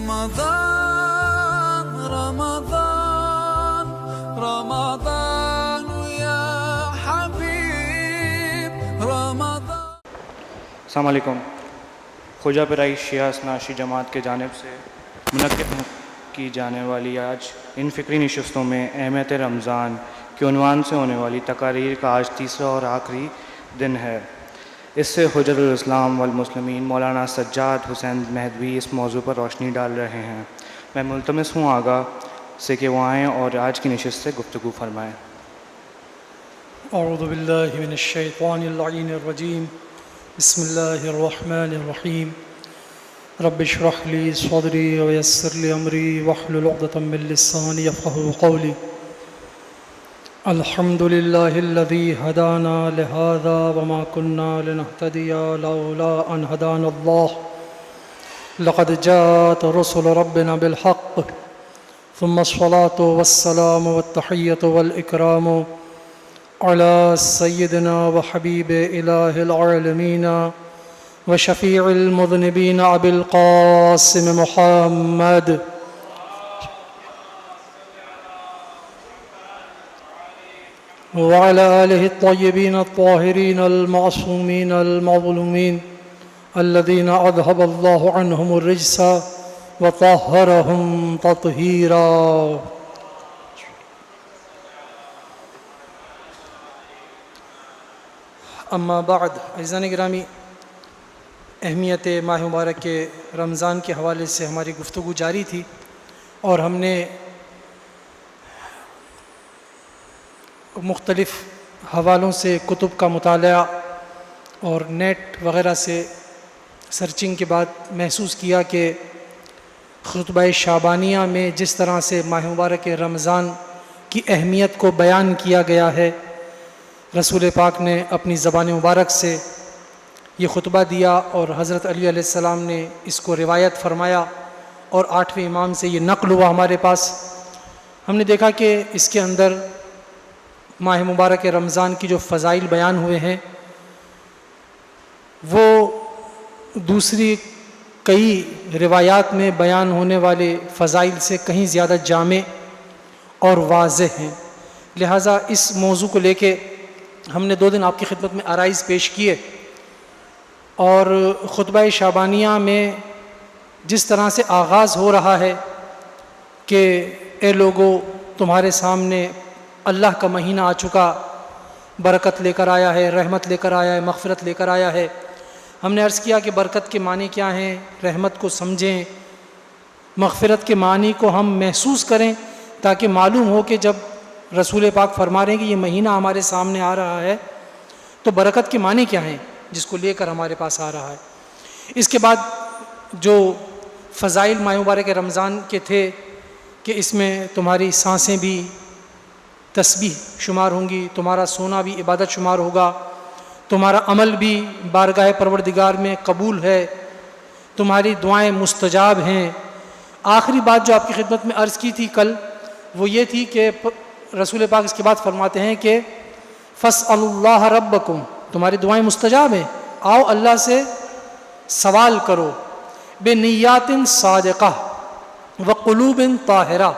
رمضان رمضان رمضان يا حبيب رمضان۔ السلام علیکم۔ خوجہ پرائی شیعہ اثناشی جماعت کے جانب سے منعقد کی جانے والی آج ان فکری نشستوں میں اہمیت رمضان کے عنوان سے ہونے والی تقاریر کا آج تیسرا اور آخری دن ہے۔ اس سے حجت الاسلام والمسلمین مولانا سجاد حسین مہدوی اس موضوع پر روشنی ڈال رہے ہیں۔ میں ملتمس ہوں آگاہ سے کہ وہ آئیں اور آج کی نشست سے گفتگو فرمائیں۔ اعوذ باللہ من الشیطان اللعین الرجیم، بسم اللہ الرحمن الرحیم۔ رب اشرح لی صدری ویسر لی امری واحلل عقدۃ من لسانی یفقہوا قولی۔ الحمد للہ الذی ہدانا لہذا وما كنا لنہتدی لولا ان ہدانا اللہ۔ لقد جاءت رسل ربنا بالحق ثم الصلاة والسلام والتحیۃ والإکرام علی سیدنا وحبیب الہ العالمین وشفیع المذنبین ابی القاسم محمد وعلى آله الطيبين الطاهرين المعصومين المظلومين الذين أذهب الله عنهم الرجس وطهرهم تطهيرا۔ اما بعد، عزیزان گرامی، اہمیت ماہ مبارک کے رمضان کے حوالے سے ہماری گفتگو جاری تھی اور ہم نے مختلف حوالوں سے کتب کا مطالعہ اور نیٹ وغیرہ سے سرچنگ کے بعد محسوس کیا کہ خطبہ شعبانیہ میں جس طرح سے ماہ مبارک رمضان کی اہمیت کو بیان کیا گیا ہے، رسول پاک نے اپنی زبان مبارک سے یہ خطبہ دیا اور حضرت علی علیہ السلام نے اس کو روایت فرمایا اور 8ویں امام سے یہ نقل ہوا ہمارے پاس۔ ہم نے دیکھا کہ اس کے اندر ماہ مبارک رمضان کی جو فضائل بیان ہوئے ہیں وہ دوسری کئی روایات میں بیان ہونے والے فضائل سے کہیں زیادہ جامع اور واضح ہیں۔ لہٰذا اس موضوع کو لے کے ہم نے 2 دن آپ کی خدمت میں آرائز پیش کیے اور خطبہ شعبانیہ میں جس طرح سے آغاز ہو رہا ہے کہ اے لوگو تمہارے سامنے اللہ کا مہینہ آ چکا، برکت لے کر آیا ہے، رحمت لے کر آیا ہے، مغفرت لے کر آیا ہے۔ ہم نے عرض کیا کہ برکت کے معنی کیا ہیں، رحمت کو سمجھیں، مغفرت کے معنی کو ہم محسوس کریں تاکہ معلوم ہو کہ جب رسول پاک فرما رہے ہیں کہ یہ مہینہ ہمارے سامنے آ رہا ہے تو برکت کے معنی کیا ہیں جس کو لے کر ہمارے پاس آ رہا ہے۔ اس کے بعد جو فضائل ماہ مبارک رمضان کے تھے کہ اس میں تمہاری سانسیں بھی تسبیح شمار ہوں گی، تمہارا سونا بھی عبادت شمار ہوگا، تمہارا عمل بھی بارگاہ پروردگار میں قبول ہے، تمہاری دعائیں مستجاب ہیں۔ آخری بات جو آپ کی خدمت میں عرض کی تھی کل وہ یہ تھی کہ رسول پاک اس کے بعد فرماتے ہیں کہ فَاسْأَلُوا اللَّهَ رَبَّكُمْ، تمہاری دعائیں مستجاب ہیں، آؤ اللہ سے سوال کرو، بِنِيَّاتٍ صَادِقَةٍ وَقُلُوبٍ طَاهِرَةٍ۔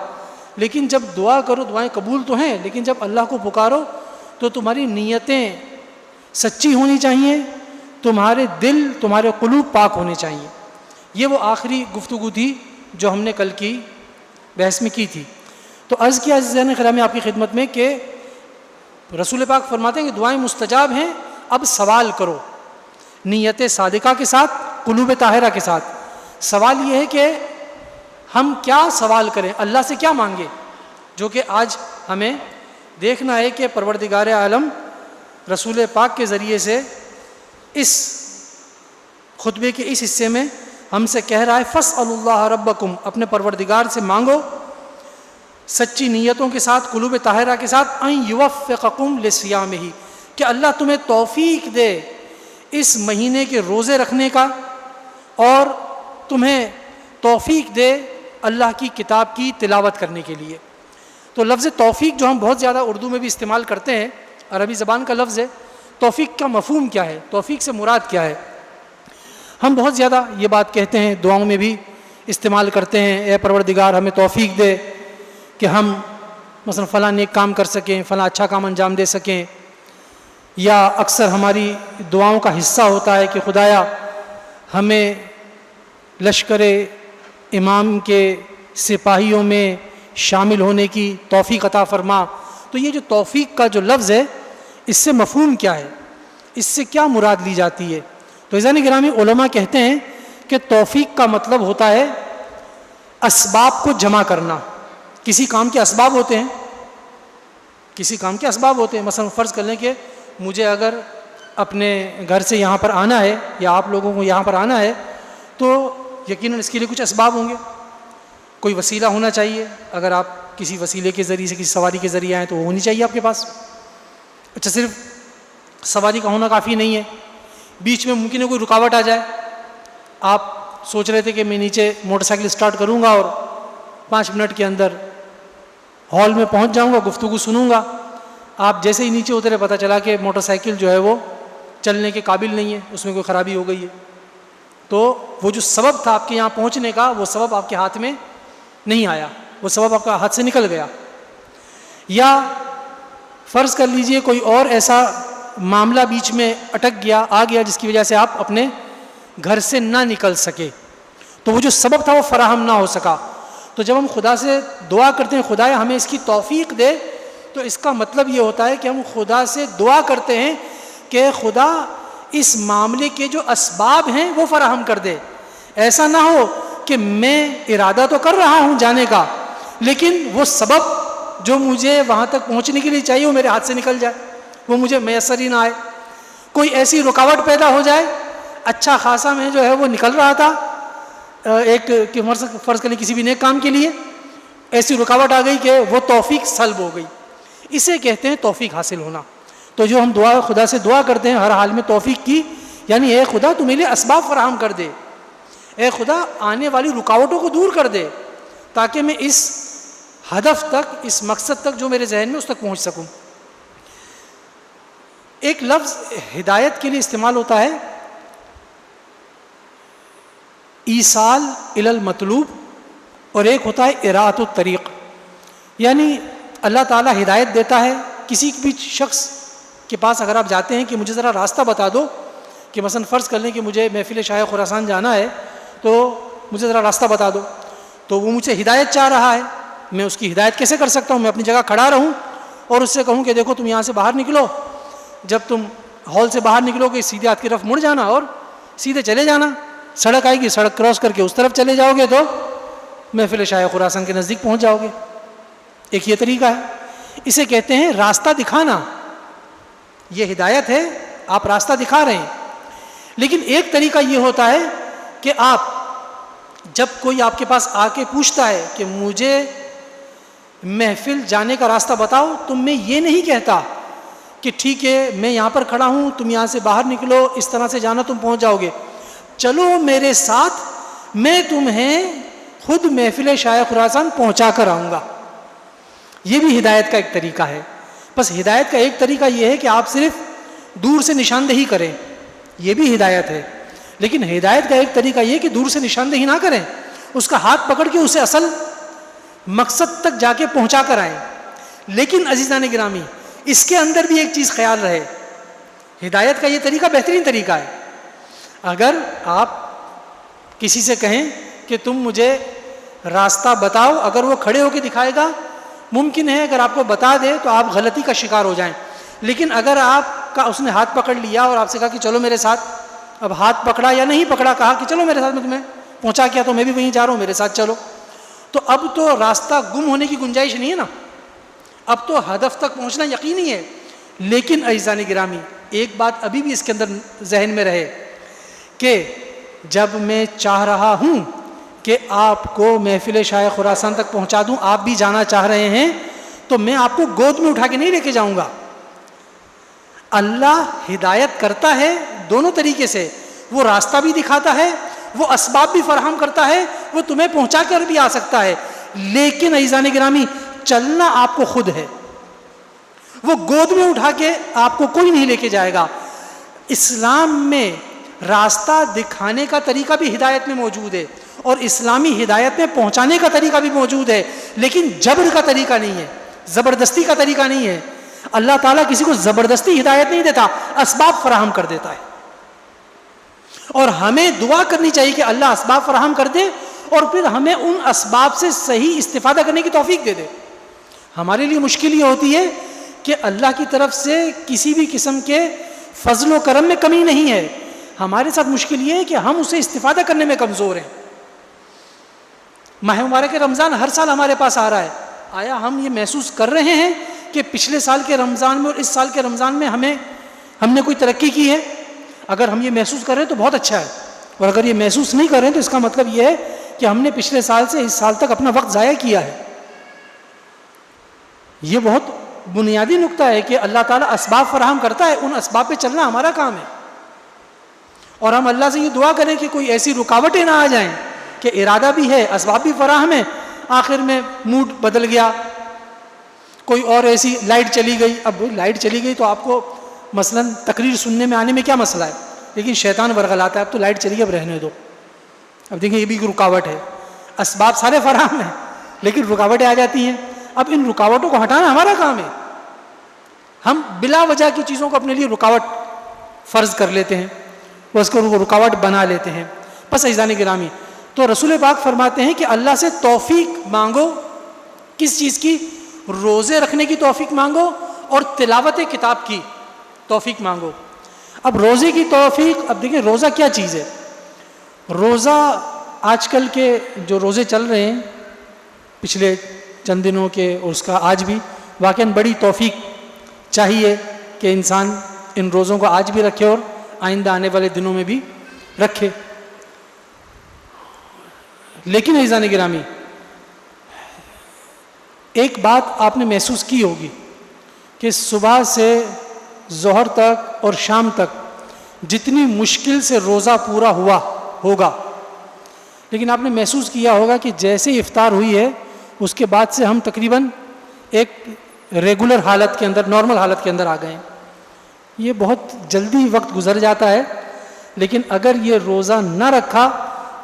لیکن جب دعا کرو دعائیں قبول تو ہیں، لیکن جب اللہ کو پکارو تو تمہاری نیتیں سچی ہونی چاہیے، تمہارے دل تمہارے قلوب پاک ہونے چاہیے۔ یہ وہ آخری گفتگو تھی جو ہم نے کل کی بحث میں کی تھی۔ تو عرض کیا عزیزان گرامی آپ کی خدمت میں کہ رسول پاک فرماتے ہیں کہ دعائیں مستجاب ہیں، اب سوال کرو نیت صادقہ کے ساتھ، قلوب طاہرہ کے ساتھ۔ سوال یہ ہے کہ ہم کیا سوال کریں، اللہ سے کیا مانگے، جو کہ آج ہمیں دیکھنا ہے کہ پروردگار عالم رسول پاک کے ذریعے سے اس خطبے کے اس حصے میں ہم سے کہہ رہا ہے فَاسْأَلُوا اللَّهَ رَبَّكُمْ، اپنے پروردگار سے مانگو سچی نیتوں کے ساتھ، قلوب طاہرہ کے ساتھ، اَن يُوَفِّقَكُمْ لِصِيَامِهِ، کہ اللہ تمہیں توفیق دے اس مہینے کے روزے رکھنے کا اور تمہیں توفیق دے اللہ کی کتاب کی تلاوت کرنے کے لیے۔ تو لفظ توفیق جو ہم بہت زیادہ اردو میں بھی استعمال کرتے ہیں، عربی زبان کا لفظ ہے، توفیق کا مفہوم کیا ہے، توفیق سے مراد کیا ہے؟ ہم بہت زیادہ یہ بات کہتے ہیں دعاؤں میں بھی استعمال کرتے ہیں، اے پروردگار ہمیں توفیق دے کہ ہم مثلا فلاں نیک کام کر سکیں، فلاں اچھا کام انجام دے سکیں. یا اکثر ہماری دعاؤں کا حصہ ہوتا ہے کہ خدایا ہمیں لشکر امام کے سپاہیوں میں شامل ہونے کی توفیق عطا فرما. تو یہ جو توفیق کا جو لفظ ہے اس سے مفہوم کیا ہے، اس سے کیا مراد لی جاتی ہے؟ تو عزیزان گرامی علماء کہتے ہیں کہ توفیق کا مطلب ہوتا ہے اسباب کو جمع کرنا. کسی کام کے اسباب ہوتے ہیں، کسی کام کے اسباب ہوتے ہیں. مثلا فرض کر لیں کہ مجھے اگر اپنے گھر سے یہاں پر آنا ہے یا آپ لوگوں کو یہاں پر آنا ہے تو یقیناً اس کے لیے کچھ اسباب ہوں گے. کوئی وسیلہ ہونا چاہیے. اگر آپ کسی وسیلے کے ذریعے سے کسی سواری کے ذریعے آئیں تو وہ ہونی چاہیے آپ کے پاس. اچھا صرف سواری کا ہونا کافی نہیں ہے، بیچ میں ممکن ہے کوئی رکاوٹ آ جائے. آپ سوچ رہے تھے کہ میں نیچے موٹر سائیکل اسٹارٹ کروں گا اور 5 منٹ کے اندر ہال میں پہنچ جاؤں گا، گفتگو سنوں گا. آپ جیسے ہی نیچے اترے پتہ چلا کہ موٹر سائیکل جو ہے وہ چلنے کے قابل نہیں ہے، اس میں کوئی خرابی ہو گئی ہے. تو وہ جو سبب تھا آپ کے یہاں پہنچنے کا، وہ سبب آپ کے ہاتھ میں نہیں آیا، وہ سبب آپ کا ہاتھ سے نکل گیا. یا فرض کر لیجئے کوئی اور ایسا معاملہ بیچ میں اٹک گیا، آ گیا، جس کی وجہ سے آپ اپنے گھر سے نہ نکل سکے، تو وہ جو سبب تھا وہ فراہم نہ ہو سکا. تو جب ہم خدا سے دعا کرتے ہیں خدایا ہمیں اس کی توفیق دے، تو اس کا مطلب یہ ہوتا ہے کہ ہم خدا سے دعا کرتے ہیں کہ خدا اس معاملے کے جو اسباب ہیں وہ فراہم کر دے. ایسا نہ ہو کہ میں ارادہ تو کر رہا ہوں جانے کا، لیکن وہ سبب جو مجھے وہاں تک پہنچنے کے لیے چاہیے وہ میرے ہاتھ سے نکل جائے، وہ مجھے میسر ہی نہ آئے. کوئی ایسی رکاوٹ پیدا ہو جائے، اچھا خاصا میں جو ہے وہ نکل رہا تھا ایک کہ فرض کریں کسی بھی نیک کام کے لیے، ایسی رکاوٹ آ گئی کہ وہ توفیق سلب ہو گئی. اسے کہتے ہیں توفیق حاصل ہونا. تو جو ہم خدا سے دعا کرتے ہیں ہر حال میں توفیق کی، یعنی اے خدا تو میرے لیے اسباب فراہم کر دے، اے خدا آنے والی رکاوٹوں کو دور کر دے تاکہ میں اس ہدف تک، اس مقصد تک جو میرے ذہن میں اس تک پہنچ سکوں. ایک لفظ ہدایت کے لیے استعمال ہوتا ہے ایصال الی المطلوب، اور ایک ہوتا ہے اراۃ الطریق. یعنی اللہ تعالیٰ ہدایت دیتا ہے کسی بھی شخص کے پاس. اگر آپ جاتے ہیں کہ مجھے ذرا راستہ بتا دو، کہ مثلا فرض کر لیں کہ مجھے محفل شاہ خراسان جانا ہے تو مجھے ذرا راستہ بتا دو، تو وہ مجھ سے ہدایت چاہ رہا ہے. میں اس کی ہدایت کیسے کر سکتا ہوں؟ میں اپنی جگہ کھڑا رہوں اور اس سے کہوں کہ دیکھو تم یہاں سے باہر نکلو، جب تم ہال سے باہر نکلو گے سیدھے ہاتھ کی طرف مڑ جانا اور سیدھے چلے جانا. سڑک آئے گی، سڑک کراس کر کے اس طرف چلے جاؤ گے تو محفل شاہ خراسان کے نزدیک پہنچ جاؤ گے. ایک یہ طریقہ ہے. اسے کہتے ہیں راستہ دکھانا. یہ ہدایت ہے، آپ راستہ دکھا رہے ہیں. لیکن ایک طریقہ یہ ہوتا ہے کہ آپ جب کوئی آپ کے پاس آ کے پوچھتا ہے کہ مجھے محفل جانے کا راستہ بتاؤ، تو میں یہ نہیں کہتا کہ ٹھیک ہے میں یہاں پر کھڑا ہوں، تم یہاں سے باہر نکلو، اس طرح سے جانا، تم پہنچ جاؤ گے، چلو میرے ساتھ، میں تمہیں خود محفل شاہ خراسان پہنچا کر آؤں گا. یہ بھی ہدایت کا ایک طریقہ ہے. بس ہدایت کا ایک طریقہ یہ ہے کہ آپ صرف دور سے نشاندہی کریں، یہ بھی ہدایت ہے. لیکن ہدایت کا ایک طریقہ یہ کہ دور سے نشاندہی نہ کریں، اس کا ہاتھ پکڑ کے اسے اصل مقصد تک جا کے پہنچا کر آئیں. لیکن عزیزان گرامی اس کے اندر بھی ایک چیز خیال رہے، ہدایت کا یہ طریقہ بہترین طریقہ ہے. اگر آپ کسی سے کہیں کہ تم مجھے راستہ بتاؤ، اگر وہ کھڑے ہو کے دکھائے گا، ممکن ہے اگر آپ کو بتا دے تو آپ غلطی کا شکار ہو جائیں. لیکن اگر آپ کا اس نے ہاتھ پکڑ لیا اور آپ سے کہا کہ چلو میرے ساتھ، اب ہاتھ پکڑا یا نہیں پکڑا، کہا کہ چلو میرے ساتھ، میں تمہیں پہنچا کیا تو میں بھی وہیں جا رہا ہوں، میرے ساتھ چلو، تو اب تو راستہ گم ہونے کی گنجائش نہیں ہے نا، اب تو ہدف تک پہنچنا یقینی ہے. لیکن عزیزان گرامی ایک بات ابھی بھی اس کے اندر ذہن میں رہے کہ جب میں چاہ رہا ہوں کہ آپ کو محفل شاہ خراسان تک پہنچا دوں، آپ بھی جانا چاہ رہے ہیں، تو میں آپ کو گود میں اٹھا کے نہیں لے کے جاؤں گا. اللہ ہدایت کرتا ہے دونوں طریقے سے، وہ راستہ بھی دکھاتا ہے، وہ اسباب بھی فراہم کرتا ہے، وہ تمہیں پہنچا کر بھی آ سکتا ہے. لیکن عزیزان گرامی چلنا آپ کو خود ہے، وہ گود میں اٹھا کے آپ کو کوئی نہیں لے کے جائے گا. اسلام میں راستہ دکھانے کا طریقہ بھی ہدایت میں موجود ہے، اور اسلامی ہدایت میں پہنچانے کا طریقہ بھی موجود ہے، لیکن جبر کا طریقہ نہیں ہے، زبردستی کا طریقہ نہیں ہے۔ اللہ تعالیٰ کسی کو زبردستی ہدایت نہیں دیتا، اسباب فراہم کر دیتا ہے، اور ہمیں دعا کرنی چاہیے کہ اللہ اسباب فراہم کر دے اور پھر ہمیں ان اسباب سے صحیح استفادہ کرنے کی توفیق دے دے۔ ہمارے لیے مشکل یہ ہوتی ہے کہ اللہ کی طرف سے کسی بھی قسم کے فضل و کرم میں کمی نہیں ہے، ہمارے ساتھ مشکل یہ ہے کہ ہم اسے استفادہ کرنے میں کمزور ہیں۔ ماہ مبارک رمضان ہر سال ہمارے پاس آ رہا ہے، آیا ہم یہ محسوس کر رہے ہیں کہ پچھلے سال کے رمضان میں اور اس سال کے رمضان میں ہم نے کوئی ترقی کی ہے؟ اگر ہم یہ محسوس کر رہے ہیں تو بہت اچھا ہے، اور اگر یہ محسوس نہیں کر رہے ہیں تو اس کا مطلب یہ ہے کہ ہم نے پچھلے سال سے اس سال تک اپنا وقت ضائع کیا ہے۔ یہ بہت بنیادی نقطہ ہے کہ اللہ تعالیٰ اسباب فراہم کرتا ہے، ان اسباب پہ چلنا ہمارا کام ہے، اور ہم اللہ سے یہ دعا کریں کہ کوئی ایسی رکاوٹیں نہ آ جائیں کہ ارادہ بھی ہے، اسباب بھی فراہم ہے، آخر میں موڈ بدل گیا، کوئی اور ایسی لائٹ چلی گئی۔ اب لائٹ چلی گئی تو آپ کو مثلا تقریر سننے میں آنے میں کیا مسئلہ ہے، لیکن شیطان ورغلاتا ہے اب تو لائٹ چلی گئی اب رہنے دو۔ اب دیکھیں یہ بھی رکاوٹ ہے، اسباب سارے فراہم ہیں لیکن رکاوٹیں آ جاتی ہیں۔ اب ان رکاوٹوں کو ہٹانا ہمارا کام ہے، ہم بلا وجہ کی چیزوں کو اپنے لیے رکاوٹ فرض کر لیتے ہیں، وہ اس کو رکاوٹ بنا لیتے ہیں۔ پس عزیزان گرامی، تو رسول پاک فرماتے ہیں کہ اللہ سے توفیق مانگو، کس چیز کی؟ روزے رکھنے کی توفیق مانگو اور تلاوت کتاب کی توفیق مانگو۔ اب روزے کی توفیق، اب دیکھیں روزہ کیا چیز ہے۔ روزہ آج کل کے جو روزے چل رہے ہیں پچھلے چند دنوں کے اور اس کا آج بھی، واقعاً بڑی توفیق چاہیے کہ انسان ان روزوں کو آج بھی رکھے اور آئندہ آنے والے دنوں میں بھی رکھے۔ لیکن عزیزان گرامی، ایک بات آپ نے محسوس کی ہوگی کہ صبح سے ظہر تک اور شام تک جتنی مشکل سے روزہ پورا ہوا ہوگا، لیکن آپ نے محسوس کیا ہوگا کہ جیسے افطار ہوئی ہے اس کے بعد سے ہم تقریباً ایک ریگولر حالت کے اندر، نارمل حالت کے اندر آ گئے ہیں۔ یہ بہت جلدی وقت گزر جاتا ہے، لیکن اگر یہ روزہ نہ رکھا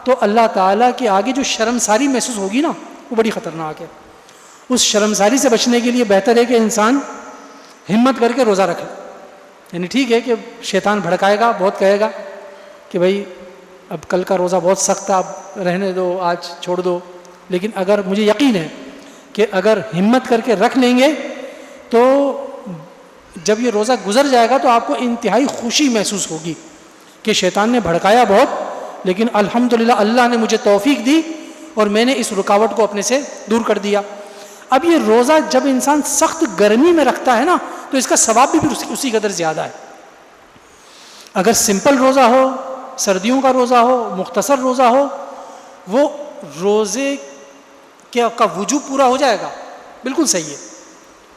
تو اللہ تعالیٰ کے آگے جو شرمساری محسوس ہوگی نا، وہ بڑی خطرناک ہے۔ اس شرمساری سے بچنے کے لیے بہتر ہے کہ انسان ہمت کر کے روزہ رکھے۔ یعنی ٹھیک ہے کہ شیطان بھڑکائے گا، بہت کہے گا کہ بھائی اب کل کا روزہ بہت سخت تھا، اب رہنے دو، آج چھوڑ دو، لیکن اگر مجھے یقین ہے کہ اگر ہمت کر کے رکھ لیں گے تو جب یہ روزہ گزر جائے گا تو آپ کو انتہائی خوشی محسوس ہوگی کہ شیطان نے بھڑکایا بہت، لیکن الحمدللہ اللہ نے مجھے توفیق دی اور میں نے اس رکاوٹ کو اپنے سے دور کر دیا۔ اب یہ روزہ جب انسان سخت گرمی میں رکھتا ہے نا تو اس کا ثواب بھی اسی قدر زیادہ ہے۔ اگر سمپل روزہ ہو، سردیوں کا روزہ ہو، مختصر روزہ ہو، وہ روزے کا وجوب پورا ہو جائے گا، بالکل صحیح ہے۔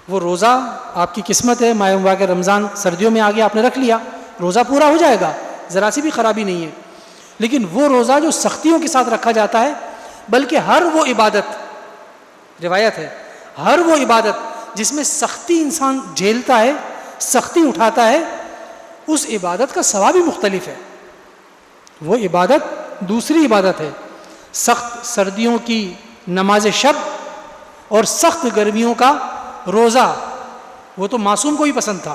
وہ روزہ آپ کی قسمت ہے، ماہ مبارک رمضان سردیوں میں آ گیا، آپ نے رکھ لیا، روزہ پورا ہو جائے گا، ذرا سی بھی خرابی نہیں ہے۔ لیکن وہ روزہ جو سختیوں کے ساتھ رکھا جاتا ہے، بلکہ ہر وہ عبادت، روایت ہے، ہر وہ عبادت جس میں سختی انسان جھیلتا ہے، سختی اٹھاتا ہے، اس عبادت کا ثواب بھی مختلف ہے۔ وہ عبادت دوسری عبادت ہے، سخت سردیوں کی نماز شب اور سخت گرمیوں کا روزہ، وہ تو معصوم کو ہی پسند تھا،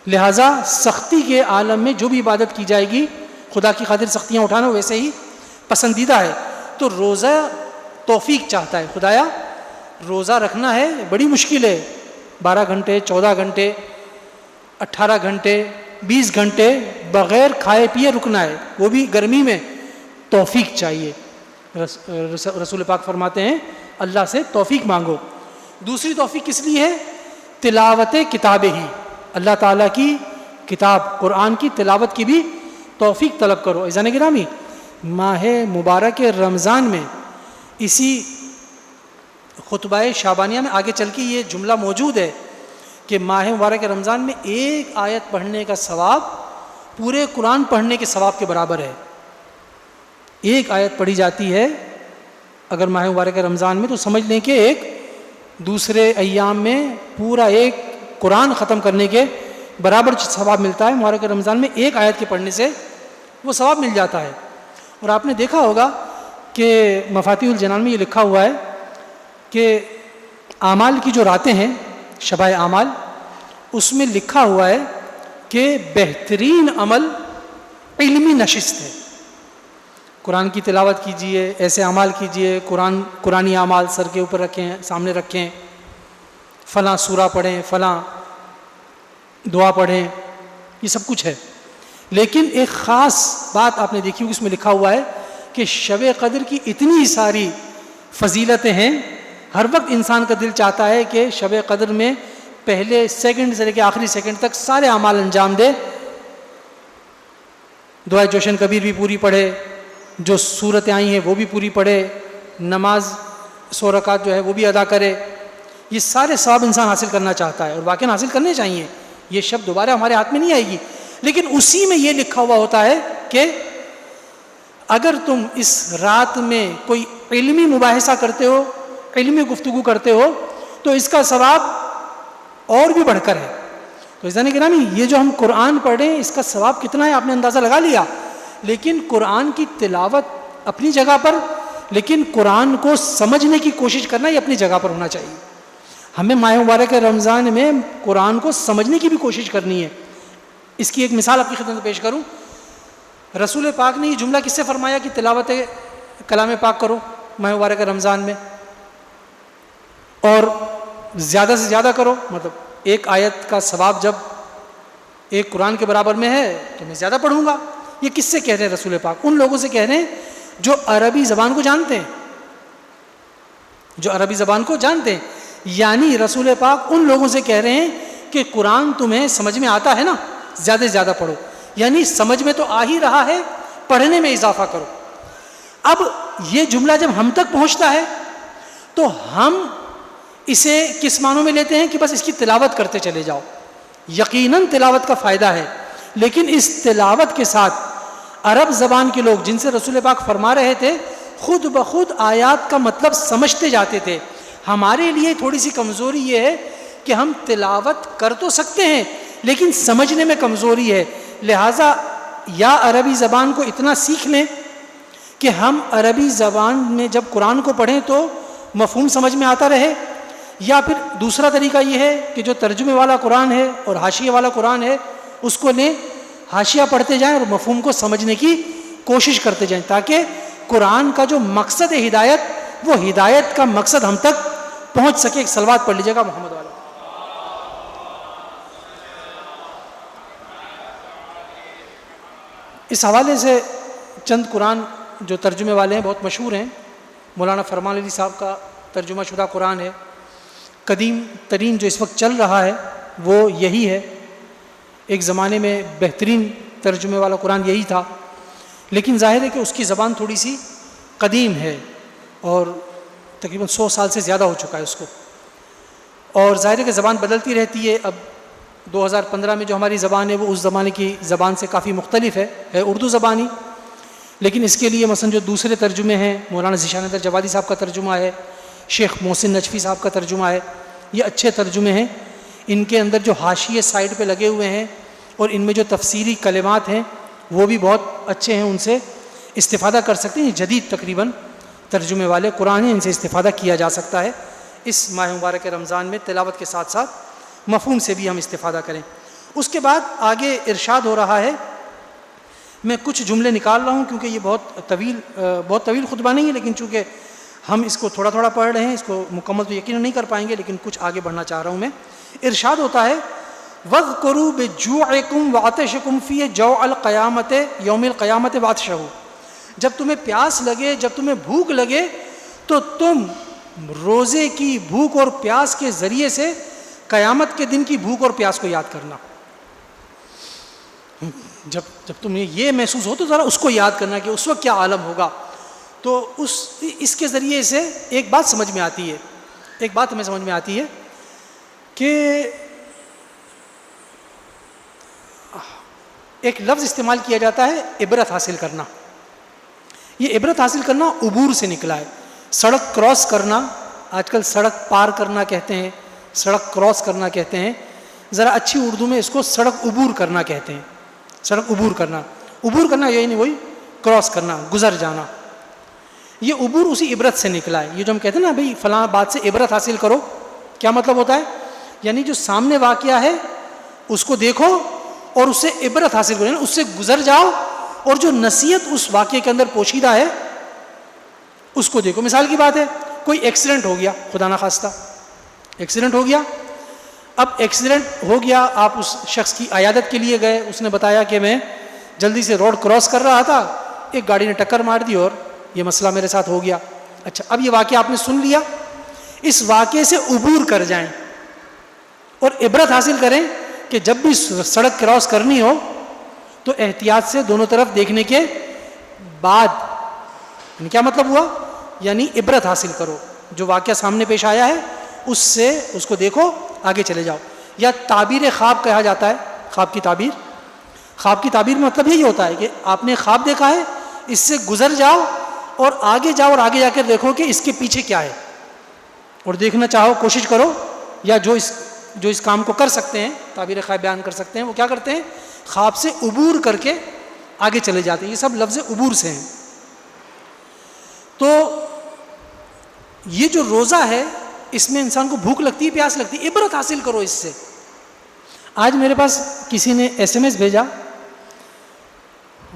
لہٰذا سختی کے عالم میں جو بھی عبادت کی جائے گی خدا کی خاطر سختیاں اٹھانا ویسے ہی پسندیدہ ہے۔ تو روزہ توفیق چاہتا ہے، خدایا روزہ رکھنا ہے، بڑی مشکل ہے، 12 گھنٹے 14 گھنٹے 18 گھنٹے 20 گھنٹے بغیر کھائے پیے رکنا ہے، وہ بھی گرمی میں، توفیق چاہیے۔ رسول پاک فرماتے ہیں اللہ سے توفیق مانگو۔ دوسری توفیق کس لیے ہے؟ تلاوت کتاب ہی، اللہ تعالیٰ کی کتاب قرآن کی تلاوت کی بھی توفیق طلب کرو۔ عزیزان گرامی، ماہ مبارک رمضان میں اسی خطبہ شعبانیہ میں آگے چل کے یہ جملہ موجود ہے کہ ماہ مبارک رمضان میں ایک آیت پڑھنے کا ثواب پورے قرآن پڑھنے کے ثواب کے برابر ہے۔ ایک آیت پڑھی جاتی ہے اگر ماہ مبارک رمضان میں، تو سمجھ لیں کہ ایک دوسرے ایام میں پورا ایک قرآن ختم کرنے کے برابر ثواب ملتا ہے۔ مبارک رمضان میں ایک آیت کے پڑھنے سے وہ ثواب مل جاتا ہے۔ اور آپ نے دیکھا ہوگا کہ مفاتیح الجنان میں یہ لکھا ہوا ہے کہ اعمال کی جو راتیں ہیں، شبائے اعمال، اس میں لکھا ہوا ہے کہ بہترین عمل علمی نشست ہے. قرآن کی تلاوت کیجئے، ایسے اعمال کیجئے، قرآنی اعمال سر کے اوپر رکھیں، سامنے رکھیں، فلاں سورہ پڑھیں، فلاں دعا پڑھیں، یہ سب کچھ ہے. لیکن ایک خاص بات آپ نے دیکھی ہوگی، اس میں لکھا ہوا ہے کہ شب قدر کی اتنی ساری فضیلتیں ہیں، ہر وقت انسان کا دل چاہتا ہے کہ شب قدر میں پہلے سیکنڈ سے لے کے آخری سیکنڈ تک سارے اعمال انجام دے، دعائے جوشن کبیر بھی پوری پڑھے، جو صورتیں آئی ہیں وہ بھی پوری پڑھے، نماز 100 رکعت جو ہے وہ بھی ادا کرے. یہ سارے ثواب انسان حاصل کرنا چاہتا ہے، اور واقعی حاصل کرنے چاہیے. یہ شب دوبارہ ہمارے ہاتھ میں نہیں آئے گی، لیکن اسی میں یہ لکھا ہوا ہوتا ہے کہ اگر تم اس رات میں کوئی علمی مباحثہ کرتے ہو، علمی گفتگو کرتے ہو، تو اس کا ثواب اور بھی بڑھ کر ہے. تو عزیزان گرامی، یہ جو ہم قرآن پڑھ رہے ہیں اس کا ثواب کتنا ہے آپ نے اندازہ لگا لیا. لیکن قرآن کی تلاوت اپنی جگہ پر، لیکن قرآن کو سمجھنے کی کوشش کرنا یہ اپنی جگہ پر ہونا چاہیے. ہمیں ماہ مبارک رمضان میں قرآن کو سمجھنے کی بھی کوشش کرنی ہے. اس کی ایک مثال آپ کی خدمت میں پیش کروں. رسول پاک نے یہ جملہ کس سے فرمایا کہ تلاوت کلام پاک کرو ماہ مبارک رمضان میں، اور زیادہ سے زیادہ کرو. مطلب ایک آیت کا ثواب جب ایک قرآن کے برابر میں ہے تو میں زیادہ پڑھوں گا. یہ کس سے کہہ رہے ہیں رسول پاک؟ ان لوگوں سے کہہ رہے ہیں جو عربی زبان کو جانتے ہیں، جو عربی زبان کو جانتے ہیں. یعنی رسول پاک ان لوگوں سے کہہ رہے ہیں کہ قرآن تمہیں سمجھ میں آتا ہے نا، زیادہ سے زیادہ پڑھو. یعنی سمجھ میں تو آ ہی رہا ہے، پڑھنے میں اضافہ کرو. اب یہ جملہ جب ہم تک پہنچتا ہے تو ہم اسے کس معنوں میں لیتے ہیں کہ بس اس کی تلاوت کرتے چلے جاؤ. یقیناً تلاوت کا فائدہ ہے، لیکن اس تلاوت کے ساتھ عرب زبان کے لوگ جن سے رسول پاک فرما رہے تھے خود بخود آیات کا مطلب سمجھتے جاتے تھے. ہمارے لیے تھوڑی سی کمزوری یہ ہے کہ ہم تلاوت کر تو سکتے ہیں لیکن سمجھنے میں کمزوری ہے. لہٰذا یا عربی زبان کو اتنا سیکھ لیں کہ ہم عربی زبان میں جب قرآن کو پڑھیں تو مفہوم سمجھ میں آتا رہے، یا پھر دوسرا طریقہ یہ ہے کہ جو ترجمے والا قرآن ہے اور حاشیے والا قرآن ہے اس کو لیں، حاشیہ پڑھتے جائیں اور مفہوم کو سمجھنے کی کوشش کرتے جائیں، تاکہ قرآن کا جو مقصد ہے ہدایت، وہ ہدایت کا مقصد ہم تک پہنچ سکے. ایک صلوات پڑھ لیجیے گا محمد والا. اس حوالے سے چند قرآن جو ترجمے والے ہیں بہت مشہور ہیں. مولانا فرمان علی صاحب کا ترجمہ شدہ قرآن ہے. قدیم ترین جو اس وقت چل رہا ہے وہ یہی ہے. ایک زمانے میں بہترین ترجمے والا قرآن یہی تھا، لیکن ظاہر ہے کہ اس کی زبان تھوڑی سی قدیم ہے اور تقریباً 100 سال سے زیادہ ہو چکا ہے اس کو، اور ظاہر ہے کہ زبان بدلتی رہتی ہے. اب 2015 میں جو ہماری زبان ہے وہ اس زمانے کی زبان سے کافی مختلف ہے اردو زبانی. لیکن اس کے لیے مثلا جو دوسرے ترجمے ہیں، مولانا ذیشان اندر جوادی صاحب کا ترجمہ ہے، شیخ محسن نجفی صاحب کا ترجمہ ہے، یہ اچھے ترجمے ہیں. ان کے اندر جو حاشیے سائڈ پہ لگے ہوئے ہیں اور ان میں جو تفسیری کلمات ہیں وہ بھی بہت اچھے ہیں، ان سے استفادہ کر سکتے ہیں. جدید تقریباً ترجمے والے قرآن ہیں، ان سے استفادہ کیا جا سکتا ہے. اس ماہ مبارک رمضان میں تلاوت کے ساتھ ساتھ مفہوم سے بھی ہم استفادہ کریں. اس کے بعد آگے ارشاد ہو رہا ہے، میں کچھ جملے نکال رہا ہوں کیونکہ یہ بہت طویل خطبہ نہیں ہے، لیکن چونکہ ہم اس کو تھوڑا تھوڑا پڑھ رہے ہیں، اس کو مکمل تو یقیناً نہیں کر پائیں گے، لیکن کچھ آگے بڑھنا چاہ رہا ہوں میں. ارشاد ہوتا ہے وَاذْكُرُوا بِجُوعِكُمْ وَعَطْشِكُمْ فِي جَوْعِ الْقِيَامَةِ یوم القیامت وَعَطْشَهُ. جب تمہیں پیاس لگے، جب تمہیں بھوک لگے تو تم روزے کی بھوک اور پیاس کے ذریعے سے قیامت کے دن کی بھوک اور پیاس کو یاد کرنا. جب تمہیں یہ محسوس ہو تو ذرا اس کو یاد کرنا کہ اس وقت کیا عالم ہوگا. تو اس کے ذریعے سے ایک بات سمجھ میں آتی ہے، ایک بات ہمیں سمجھ میں آتی ہے کہ ایک لفظ استعمال کیا جاتا ہے عبرت حاصل کرنا. یہ عبرت حاصل کرنا عبور سے نکلا ہے. سڑک کراس کرنا، آج کل سڑک پار کرنا کہتے ہیں، سڑک کراس کرنا کہتے ہیں. ذرا اچھی اردو میں اس کو سڑک عبور کرنا کہتے ہیں. سڑک عبور کرنا، عبور کرنا یہی نہیں، وہی کراس کرنا، گزر جانا. یہ عبور اسی عبرت سے نکلا ہے. یہ جو ہم کہتے ہیں نا بھائی فلاں بات سے عبرت حاصل کرو، کیا مطلب ہوتا ہے؟ یعنی جو سامنے واقعہ ہے اس کو دیکھو اور اس سے عبرت حاصل کرو، یعنی اس سے گزر جاؤ اور جو نصیحت اس واقعے کے اندر پوشیدہ ہے اس کو دیکھو. مثال کی بات ہے، کوئی ایکسیڈنٹ ہو گیا، خدا نخواستہ ایکسیڈنٹ ہو گیا. اب ایکسیڈنٹ ہو گیا، آپ اس شخص کی عیادت کے لیے گئے، اس نے بتایا کہ میں جلدی سے روڈ کراس کر رہا تھا، ایک گاڑی نے ٹکر مار دی اور یہ مسئلہ میرے ساتھ ہو گیا. اچھا، اب یہ واقعہ آپ نے سن لیا، اس واقعے سے عبور کر جائیں اور عبرت حاصل کریں کہ جب بھی سڑک کراس کرنی ہو تو احتیاط سے دونوں طرف دیکھنے کے بعد. یعنی کیا مطلب ہوا؟ یعنی عبرت حاصل کرو، جو واقعہ سامنے پیش آیا ہے اس سے اس کو دیکھو، آگے چلے جاؤ. یا تعبیر خواب کہا جاتا ہے، خواب کی تعبیر. خواب کی تعبیر میں مطلب یہی ہوتا ہے کہ آپ نے خواب دیکھا ہے، اس سے گزر جاؤ اور آگے جاؤ اور آگے جا کر دیکھو کہ اس کے پیچھے کیا ہے، اور دیکھنا چاہو، کوشش کرو. یا جو اس کام کو کر سکتے ہیں، تعبیر خواب بیان کر سکتے ہیں، وہ کیا کرتے ہیں؟ خواب سے عبور کر کے آگے چلے جاتے ہیں. یہ سب لفظ عبور سے ہیں. تو یہ جو روزہ ہے اس میں انسان کو بھوک لگتی ہے، پیاس لگتی ہے، عبرت حاصل کرو اس سے. آج میرے پاس کسی نے SMS بھیجا،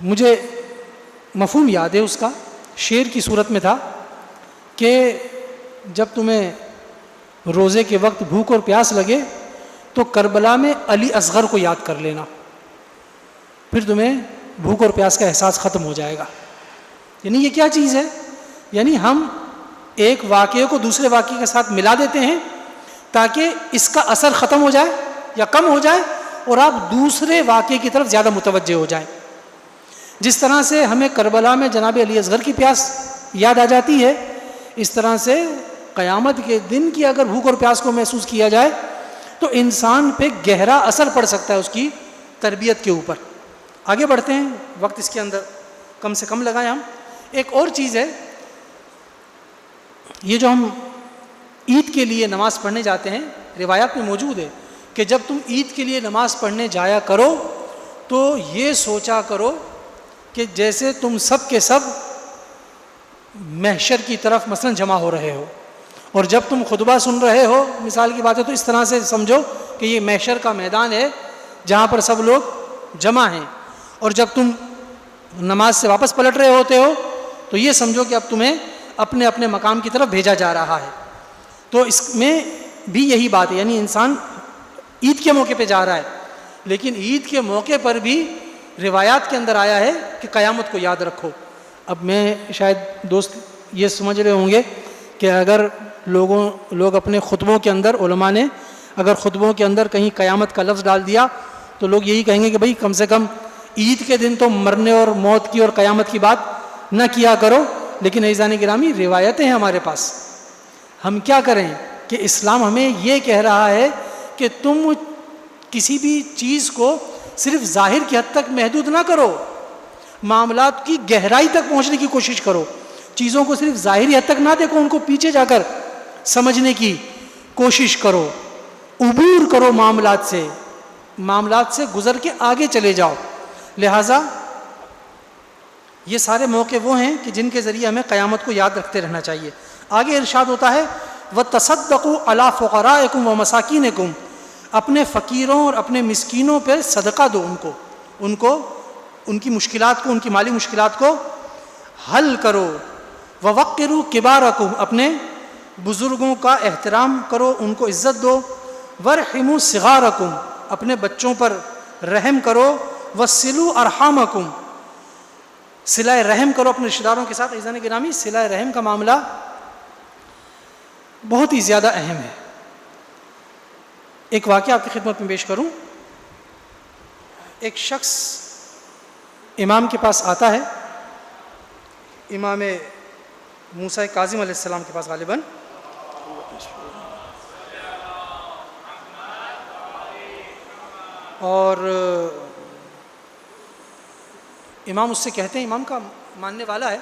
مجھے مفہوم یاد ہے اس کا، شعر کی صورت میں تھا کہ جب تمہیں روزے کے وقت بھوک اور پیاس لگے تو کربلا میں علی اصغر کو یاد کر لینا، پھر تمہیں بھوک اور پیاس کا احساس ختم ہو جائے گا. یعنی یہ کیا چیز ہے؟ یعنی ہم ایک واقعے کو دوسرے واقعے کے ساتھ ملا دیتے ہیں تاکہ اس کا اثر ختم ہو جائے یا کم ہو جائے اور آپ دوسرے واقعے کی طرف زیادہ متوجہ ہو جائیں. جس طرح سے ہمیں کربلا میں جناب علی اصغر کی پیاس یاد آ جاتی ہے، اس طرح سے قیامت کے دن کی اگر بھوک اور پیاس کو محسوس کیا جائے تو انسان پہ گہرا اثر پڑ سکتا ہے اس کی تربیت کے اوپر. آگے بڑھتے ہیں، وقت اس کے اندر کم سے کم لگائیں ہم. ایک اور چیز ہے، یہ جو ہم عید کے لیے نماز پڑھنے جاتے ہیں، روایات میں موجود ہے کہ جب تم عید کے لیے نماز پڑھنے جایا کرو تو یہ سوچا کرو کہ جیسے تم سب کے سب محشر کی طرف مثلا جمع ہو رہے ہو، اور جب تم خطبہ سن رہے ہو، مثال کی بات ہے، تو اس طرح سے سمجھو کہ یہ محشر کا میدان ہے جہاں پر سب لوگ جمع ہیں. اور جب تم نماز سے واپس پلٹ رہے ہوتے ہو تو یہ سمجھو کہ اب تمہیں اپنے اپنے مقام کی طرف بھیجا جا رہا ہے. تو اس میں بھی یہی بات ہے، یعنی انسان عید کے موقع پہ جا رہا ہے، لیکن عید کے موقع پر بھی روایات کے اندر آیا ہے کہ قیامت کو یاد رکھو. اب میں شاید دوست یہ سمجھ رہے ہوں گے کہ اگر لوگ اپنے خطبوں کے اندر، علماء نے اگر خطبوں کے اندر کہیں قیامت کا لفظ ڈال دیا تو لوگ یہی کہیں گے کہ بھائی کم سے کم عید کے دن تو مرنے اور موت کی اور قیامت کی بات نہ کیا کرو. لیکن عزیزان گرامی، روایتیں ہیں ہمارے پاس. ہم کیا کریں کہ اسلام ہمیں یہ کہہ رہا ہے کہ تم کسی بھی چیز کو صرف ظاہر کی حد تک محدود نہ کرو، معاملات کی گہرائی تک پہنچنے کی کوشش کرو. چیزوں کو صرف ظاہری حد تک نہ دیکھو، ان کو پیچھے جا کر سمجھنے کی کوشش کرو، عبور کرو معاملات سے گزر کے آگے چلے جاؤ. لہٰذا یہ سارے موقع وہ ہیں کہ جن کے ذریعے ہمیں قیامت کو یاد رکھتے رہنا چاہیے. آگے ارشاد ہوتا ہے وَتَصَدَّقُوا عَلَىٰ فُقَرَائِكُمْ وَمَسَاكِينِكُمْ، اپنے فقیروں اور اپنے مسکینوں پہ صدقہ دو، ان کی مشکلات کو، ان کی مالی مشکلات کو حل کرو. وَوَقِّرُوا كِبَارَكُمْ، اپنے بزرگوں کا احترام کرو، ان کو عزت دو. وَارْحِمُوا صِغَارَكُمْ، اپنے بچوں پر رحم کرو. وَصِلُوا أَرْحَامَكُمْ، صلہ رحم کرو اپنے رشتہ داروں کے ساتھ. عزیزان گرامی، صلہ رحم کا معاملہ بہت ہی زیادہ اہم ہے. ایک واقعہ آپ کی خدمت میں پیش کروں. ایک شخص امام کے پاس آتا ہے، امام موسیٰ کاظم علیہ السلام کے پاس غالباً، اور امام اس سے کہتے ہیں، امام کا ماننے والا ہے،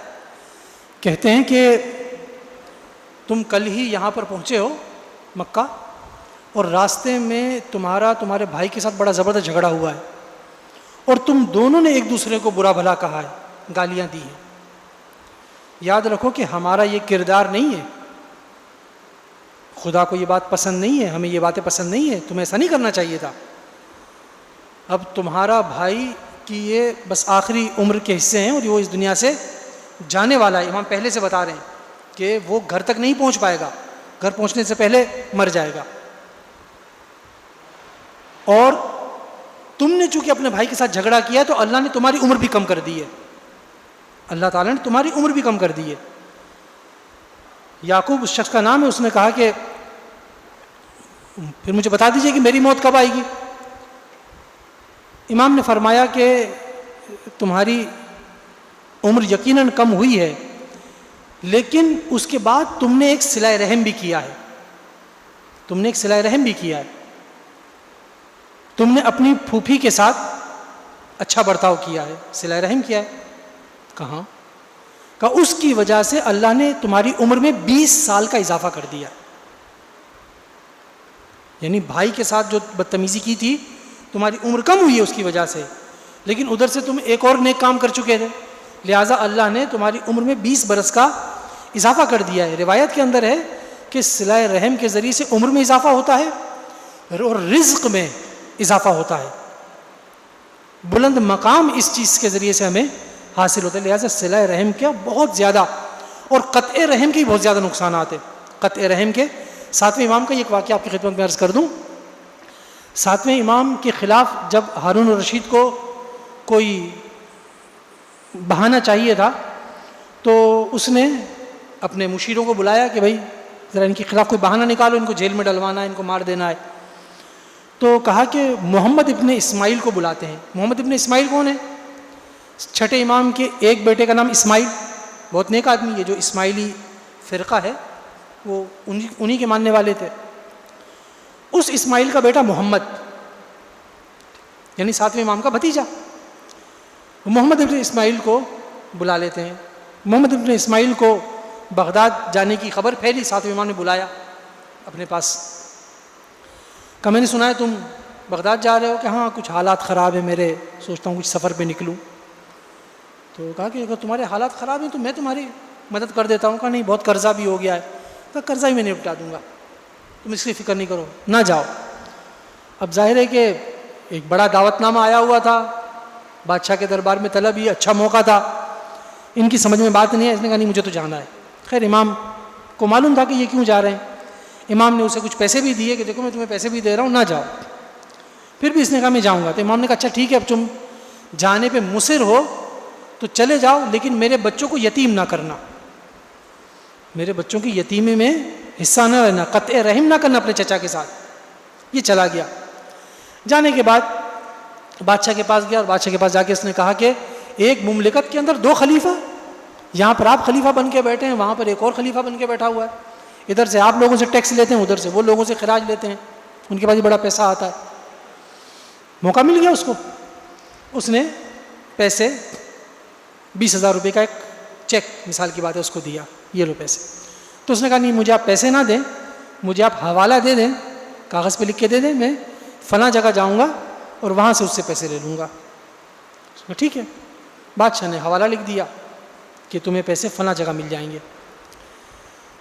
کہتے ہیں کہ تم کل ہی یہاں پر پہنچے ہو مکہ، اور راستے میں تمہارے بھائی کے ساتھ بڑا زبردست جھگڑا ہوا ہے، اور تم دونوں نے ایک دوسرے کو برا بھلا کہا ہے، گالیاں دی ہیں. یاد رکھو کہ ہمارا یہ کردار نہیں ہے، خدا کو یہ بات پسند نہیں ہے، ہمیں یہ باتیں پسند نہیں ہے، تمہیں ایسا نہیں کرنا چاہیے تھا۔ اب تمہارا بھائی کی یہ بس آخری عمر کے حصے ہیں اور وہ اس دنیا سے جانے والا ہے، امام پہلے سے بتا رہے ہیں کہ وہ گھر تک نہیں پہنچ پائے گا، گھر پہنچنے سے پہلے مر جائے گا۔ اور تم نے چونکہ اپنے بھائی کے ساتھ جھگڑا کیا تو اللہ نے تمہاری عمر بھی کم کر دی ہے، اللہ تعالیٰ نے تمہاری عمر بھی کم کر دی ہے۔ یعقوب اس شخص کا نام ہے، اس نے کہا کہ پھر مجھے بتا دیجئے کہ میری موت کب آئے گی۔ امام نے فرمایا کہ تمہاری عمر یقیناً کم ہوئی ہے، لیکن اس کے بعد تم نے ایک صلہ رحم بھی کیا ہے، تم نے ایک صلہ رحم بھی کیا ہے، تم نے اپنی پھوپھی کے ساتھ اچھا برتاؤ کیا ہے، صلہ رحم کیا ہے۔ کہاں؟ کہ اس کی وجہ سے اللہ نے تمہاری عمر میں 20 سال کا اضافہ کر دیا، یعنی بھائی کے ساتھ جو بدتمیزی کی تھی تمہاری عمر کم ہوئی ہے اس کی وجہ سے، لیکن ادھر سے تم ایک اور نیک کام کر چکے تھے، لہٰذا اللہ نے تمہاری عمر میں 20 برس کا اضافہ کر دیا ہے۔ روایت کے اندر ہے کہ صلہ رحم کے ذریعے سے عمر میں اضافہ ہوتا ہے اور رزق میں اضافہ ہوتا ہے، بلند مقام اس چیز کے ذریعے سے ہمیں حاصل ہوتا ہے، لہٰذا صلہ رحم کے بہت زیادہ اور قطع رحم کے بہت زیادہ نقصانات ہیں۔ قطع رحم کے ساتویں امام کا ایک واقعہ آپ کی خدمت میں عرض کر دوں۔ ساتویں امام کے خلاف جب ہارون الرشید کو کوئی بہانہ چاہیے تھا تو اس نے اپنے مشیروں کو بلایا کہ بھائی ذرا ان کے خلاف کوئی بہانہ نکالو، ان کو جیل میں ڈلوانا ہے، ان کو مار دینا ہے۔ تو کہا کہ محمد ابن اسماعیل کو بلاتے ہیں۔ محمد ابن اسماعیل کون ہے؟ چھٹے امام کے ایک بیٹے کا نام اسماعیل، بہت نیک آدمی ہے، جو اسماعیلی فرقہ ہے وہ انہی کے ماننے والے تھے۔ اس اسماعیل کا بیٹا محمد، یعنی ساتویں امام کا بھتیجا، محمد ابن اسماعیل کو بلا لیتے ہیں۔ محمد ابن اسماعیل کو بغداد جانے کی خبر پھیلی، ساتویں امام نے بلایا اپنے پاس، کہا میں نے سنا ہے تم بغداد جا رہے ہو، کہ ہاں کچھ حالات خراب ہیں میرے، سوچتا ہوں کچھ سفر پہ نکلوں۔ تو کہا کہ اگر تمہارے حالات خراب ہیں تو میں تمہاری مدد کر دیتا ہوں۔ کہا نہیں، بہت قرضہ بھی ہو گیا ہے، کہا قرضہ ہی میں نپٹا دوں گا، تم اس کی فکر نہیں کرو، نہ جاؤ۔ اب ظاہر ہے کہ ایک بڑا دعوت نامہ آیا ہوا تھا، بادشاہ کے دربار میں طلب، یہ اچھا موقع تھا، ان کی سمجھ میں بات نہیں ہے، اس نے کہا نہیں مجھے تو جانا ہے۔ خیر امام کو معلوم تھا کہ یہ کیوں جا رہے ہیں، امام نے اسے کچھ پیسے بھی دیے کہ دیکھو میں تمہیں پیسے بھی دے رہا ہوں، نہ جاؤ۔ پھر بھی اس نے کہا میں جاؤں گا۔ تو امام نے کہا اچھا ٹھیک ہے، اب تم جانے پہ مصر ہو تو چلے جاؤ، لیکن میرے بچوں کو یتیم نہ کرنا، میرے بچوں کی یتیمی میں حصہ نہ لینا، قطع رحم نہ کرنا اپنے چچا کے ساتھ۔ یہ چلا گیا۔ جانے کے بعد بادشاہ کے پاس گیا، اور بادشاہ کے پاس جا کے اس نے کہا کہ ایک مملکت کے اندر 2 خلیفہ، یہاں پر آپ خلیفہ بن کے بیٹھے ہیں، وہاں پر ایک اور خلیفہ بن کے بیٹھا ہوا ہے، ادھر سے آپ لوگوں سے ٹیکس لیتے ہیں، ادھر سے وہ لوگوں سے خراج لیتے ہیں، ان کے پاس بھی بڑا پیسہ آتا ہے۔ موقع مل گیا اس کو، اس نے پیسے 20,000 روپے کا ایک چیک مثال کی بات ہے اس کو دیا، یہ لو پیسے۔ تو اس نے کہا نہیں مجھے آپ پیسے نہ دیں، مجھے آپ حوالہ دے دیں، کاغذ پہ لکھ کے دے دیں، میں فلاں جگہ جاؤں گا اور وہاں سے اس سے پیسے لے لوں گا۔ اس نے ٹھیک ہے، بادشاہ نے حوالہ لکھ دیا کہ تمہیں پیسے فلاں جگہ مل جائیں گے۔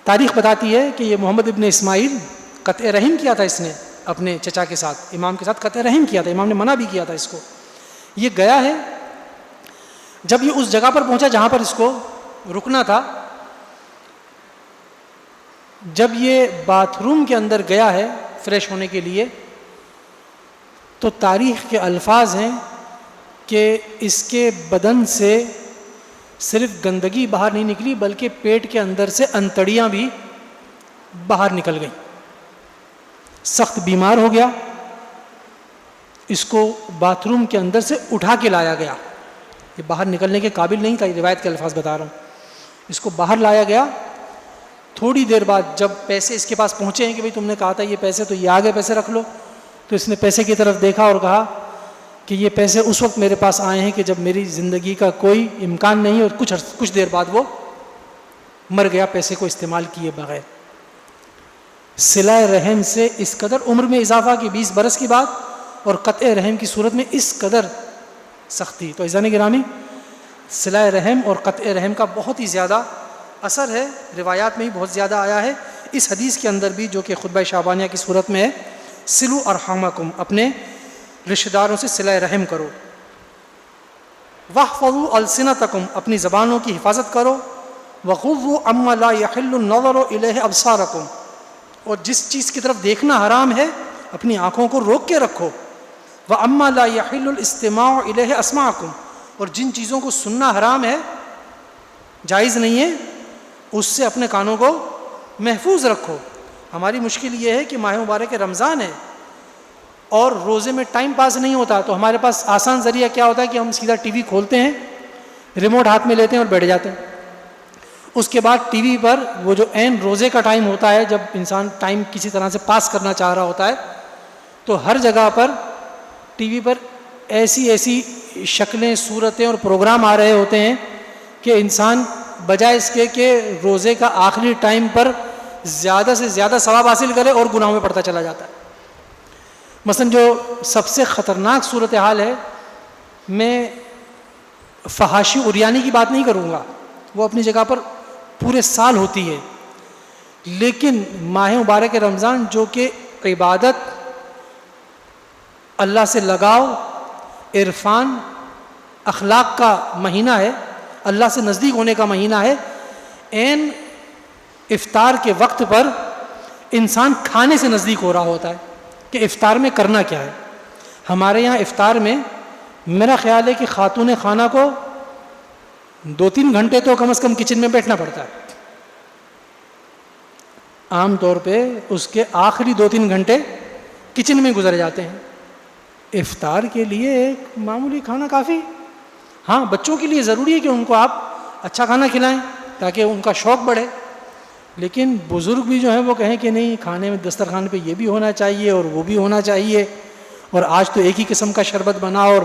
تاریخ بتاتی ہے کہ یہ محمد ابن اسماعیل قطع رحم کیا تھا، اس نے اپنے چچا کے ساتھ، امام کے ساتھ قطع رحم کیا تھا، امام نے منع بھی کیا تھا اس کو۔ یہ گیا ہے، جب یہ اس جگہ پر پہنچا جہاں پر اس کو رکنا تھا، جب یہ باتھ روم کے اندر گیا ہے فریش ہونے کے لیے، تو تاریخ کے الفاظ ہیں کہ اس کے بدن سے صرف گندگی باہر نہیں نکلی بلکہ پیٹ کے اندر سے انتڑیاں بھی باہر نکل گئیں، سخت بیمار ہو گیا۔ اس کو باتھ روم کے اندر سے اٹھا کے لایا گیا، یہ باہر نکلنے کے قابل نہیں تھا، یہ روایت کے الفاظ بتا رہا ہوں۔ اس کو باہر لایا گیا، تھوڑی دیر بعد جب پیسے اس کے پاس پہنچے ہیں کہ بھئی تم نے کہا تھا یہ پیسے، تو یہ آگے پیسے رکھ لو، تو اس نے پیسے کی طرف دیکھا اور کہا کہ یہ پیسے اس وقت میرے پاس آئے ہیں کہ جب میری زندگی کا کوئی امکان نہیں، اور کچھ دیر بعد وہ مر گیا پیسے کو استعمال کیے بغیر۔ صلہ رحم سے اس قدر عمر میں اضافہ کی 20 برس کی بات، اور قطع رحم کی صورت میں اس قدر سختی۔ تو عزیزان گرامی، صلہ رحم اور قطع رحم کا بہت ہی زیادہ اثر ہے، روایات میں بھی بہت زیادہ آیا ہے. اس حدیث کے اندر بھی جو کہ خطبہ شعبانیہ کی صورت میں ہے، سلو ارحامکم، اپنے رشتہ داروں سے صلہ رحم کرو. واحفظوا السنتکم، اپنی زبانوں کی حفاظت کرو. وغضوا عما لا يحل النظر الیہ ابصارکم، اور جس چیز کی طرف دیکھنا حرام ہے اپنی آنکھوں کو روک کے رکھو. وَأَمَّا لَا يَحِلُّ الْإِسْتِمَاعُ إِلَيْهِ أَسْمَعَكُمْ، اور جن چیزوں کو سننا حرام ہے، جائز نہیں ہے، اس سے اپنے کانوں کو محفوظ رکھو. ہماری مشکل یہ ہے کہ ماہ مبارک رمضان ہے اور روزے میں ٹائم پاس نہیں ہوتا، تو ہمارے پاس آسان ذریعہ کیا ہوتا ہے کہ ہم سیدھا ٹی وی کھولتے ہیں، ریموٹ ہاتھ میں لیتے ہیں اور بیٹھ جاتے ہیں. اس کے بعد ٹی وی پر وہ جو عین روزے کا ٹائم ہوتا ہے، جب انسان ٹائم کسی طرح سے پاس کرنا چاہ رہا ہوتا ہے، تو ہر جگہ پر ٹی وی پر ایسی شکلیں، صورتیں اور پروگرام آ رہے ہوتے ہیں کہ انسان بجائے اس کے کہ روزے کا آخری ٹائم پر زیادہ سے زیادہ ثواب حاصل کرے اور گناہوں میں پڑتا چلا جاتا ہے. مثلا جو سب سے خطرناک صورتحال ہے، میں فحاشی عریانی کی بات نہیں کروں گا، وہ اپنی جگہ پر پورے سال ہوتی ہے، لیکن ماہ مبارک رمضان جو کہ عبادت، اللہ سے لگاؤ، عرفان، اخلاق کا مہینہ ہے، اللہ سے نزدیک ہونے کا مہینہ ہے، عین افطار کے وقت پر انسان کھانے سے نزدیک ہو رہا ہوتا ہے کہ افطار میں کرنا کیا ہے. ہمارے یہاں افطار میں میرا خیال ہے کہ خاتون خانہ کو 2-3 گھنٹے تو کم از کم کچن میں بیٹھنا پڑتا ہے. عام طور پہ اس کے آخری 2-3 گھنٹے کچن میں گزر جاتے ہیں. افطار کے لیے ایک معمولی کھانا کافی. ہاں، بچوں کے لیے ضروری ہے کہ ان کو آپ اچھا کھانا کھلائیں تاکہ ان کا شوق بڑھے، لیکن بزرگ بھی جو ہیں وہ کہیں کہ نہیں، کھانے میں دسترخوان پہ یہ بھی ہونا چاہیے اور وہ بھی ہونا چاہیے، اور آج تو ایک ہی قسم کا شربت بنا اور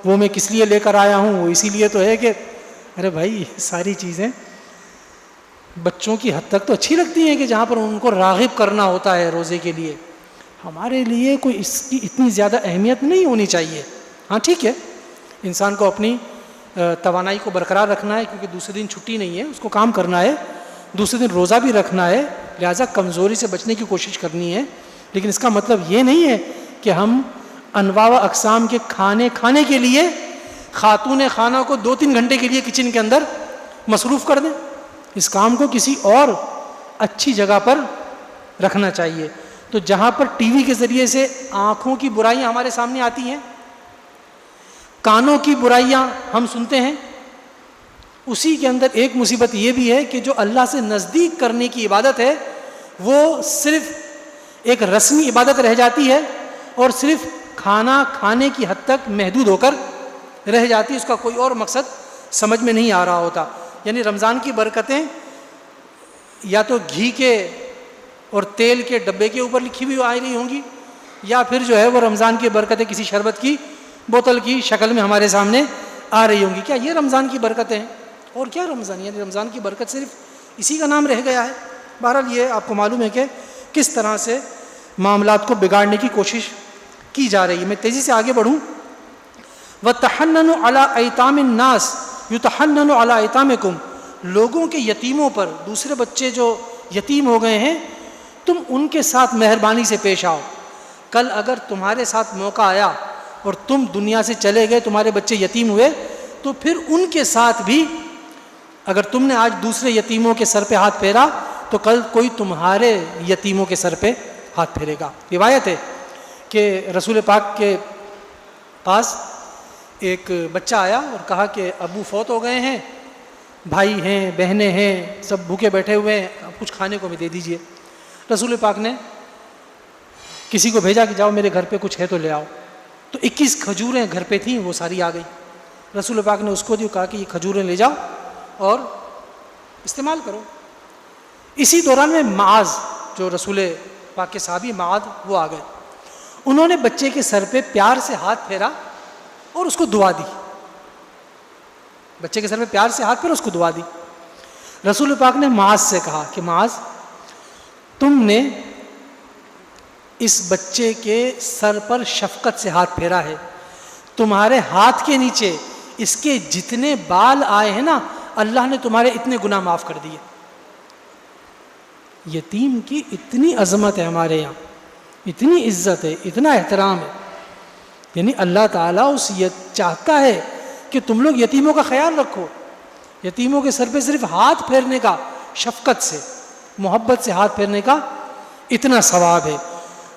وہ میں کس لیے لے کر آیا ہوں، وہ اسی لیے تو ہے کہ ارے بھائی، یہ ساری چیزیں بچوں کی حد تک تو اچھی لگتی ہیں کہ جہاں پر ان کو راغب کرنا ہوتا ہے روزے کے لیے. ہمارے لیے کوئی اس کی اتنی زیادہ اہمیت نہیں ہونی چاہیے. ہاں ٹھیک ہے، انسان کو اپنی توانائی کو برقرار رکھنا ہے کیونکہ دوسرے دن چھٹی نہیں ہے، اس کو کام کرنا ہے، دوسرے دن روزہ بھی رکھنا ہے، لہٰذا کمزوری سے بچنے کی کوشش کرنی ہے. لیکن اس کا مطلب یہ نہیں ہے کہ ہم انواع و اقسام کے کھانے کے لیے خاتون خانہ کو 2-3 گھنٹے کے لیے کچن کے اندر مصروف کر دیں. اس کام کو کسی اور اچھی جگہ پر رکھنا چاہیے. تو جہاں پر ٹی وی کے ذریعے سے آنکھوں کی برائیاں ہمارے سامنے آتی ہیں، کانوں کی برائیاں ہم سنتے ہیں، اسی کے اندر ایک مصیبت یہ بھی ہے کہ جو اللہ سے نزدیک کرنے کی عبادت ہے وہ صرف ایک رسمی عبادت رہ جاتی ہے اور صرف کھانا کھانے کی حد تک محدود ہو کر رہ جاتی ہے. اس کا کوئی اور مقصد سمجھ میں نہیں آ رہا ہوتا. یعنی رمضان کی برکتیں یا تو گھی کے اور تیل کے ڈبے کے اوپر لکھی ہوئی آ رہی ہوں گی، یا پھر جو ہے وہ رمضان کی برکتیں کسی شربت کی بوتل کی شکل میں ہمارے سامنے آ رہی ہوں گی. کیا یہ رمضان کی برکتیں ہیں؟ اور کیا رمضان، یعنی رمضان کی برکت صرف اسی کا نام رہ گیا ہے. بہرحال یہ آپ کو معلوم ہے کہ کس طرح سے معاملات کو بگاڑنے کی کوشش کی جا رہی ہے. میں تیزی سے آگے بڑھوں. وَتَحَنَّنُوا عَلَىٰ أَيْتَامِ النَّاسِ يُتَحَنَّنُ عَلَىٰ أَيْتَامِكُمْ، لوگوں کے یتیموں پر، دوسرے بچے جو یتیم ہو گئے ہیں، تم ان کے ساتھ مہربانی سے پیش آؤ. کل اگر تمہارے ساتھ موقع آیا اور تم دنیا سے چلے گئے، تمہارے بچے یتیم ہوئے، تو پھر ان کے ساتھ بھی اگر تم نے آج دوسرے یتیموں کے سر پہ ہاتھ پھیرا تو کل کوئی تمہارے یتیموں کے سر پہ ہاتھ پھیرے گا. روایت ہے کہ رسول پاک کے پاس ایک بچہ آیا اور کہا کہ ابو فوت ہو گئے ہیں، بھائی ہیں، بہنیں ہیں، سب بھوکے بیٹھے ہوئے ہیں، اب کچھ کھانے کو بھی دے دیجئے. رسول پاک نے کسی کو بھیجا کہ جاؤ میرے گھر پہ کچھ ہے تو لے آؤ. تو 21 کھجوریں گھر پہ تھیں، وہ ساری آ گئی. رسول پاک نے اس کو کہا کہ یہ کھجوریں لے جاؤ اور استعمال کرو. اسی دوران میں معاذ، جو رسول پاک کے صحابی معاذ، وہ آ گئے. انہوں نے بچے کے سر پہ پیار سے ہاتھ پھیرا اور اس کو دعا دی. بچے کے سر پہ پیار سے ہاتھ پھیرا، اس کو دعا دی. رسول پاک نے معاذ سے کہا کہ معاذ، تم نے اس بچے کے سر پر شفقت سے ہاتھ پھیرا ہے، تمہارے ہاتھ کے نیچے اس کے جتنے بال آئے ہیں نا، اللہ نے تمہارے اتنے گناہ معاف کر دیے. یتیم کی اتنی عظمت ہے ہمارے یہاں، اتنی عزت ہے، اتنا احترام ہے، یعنی اللہ تعالیٰ چاہتا ہے کہ تم لوگ یتیموں کا خیال رکھو، یتیموں کے سر پہ صرف ہاتھ پھیرنے کا، شفقت سے محبت سے ہاتھ پھیرنے کا اتنا ثواب ہے.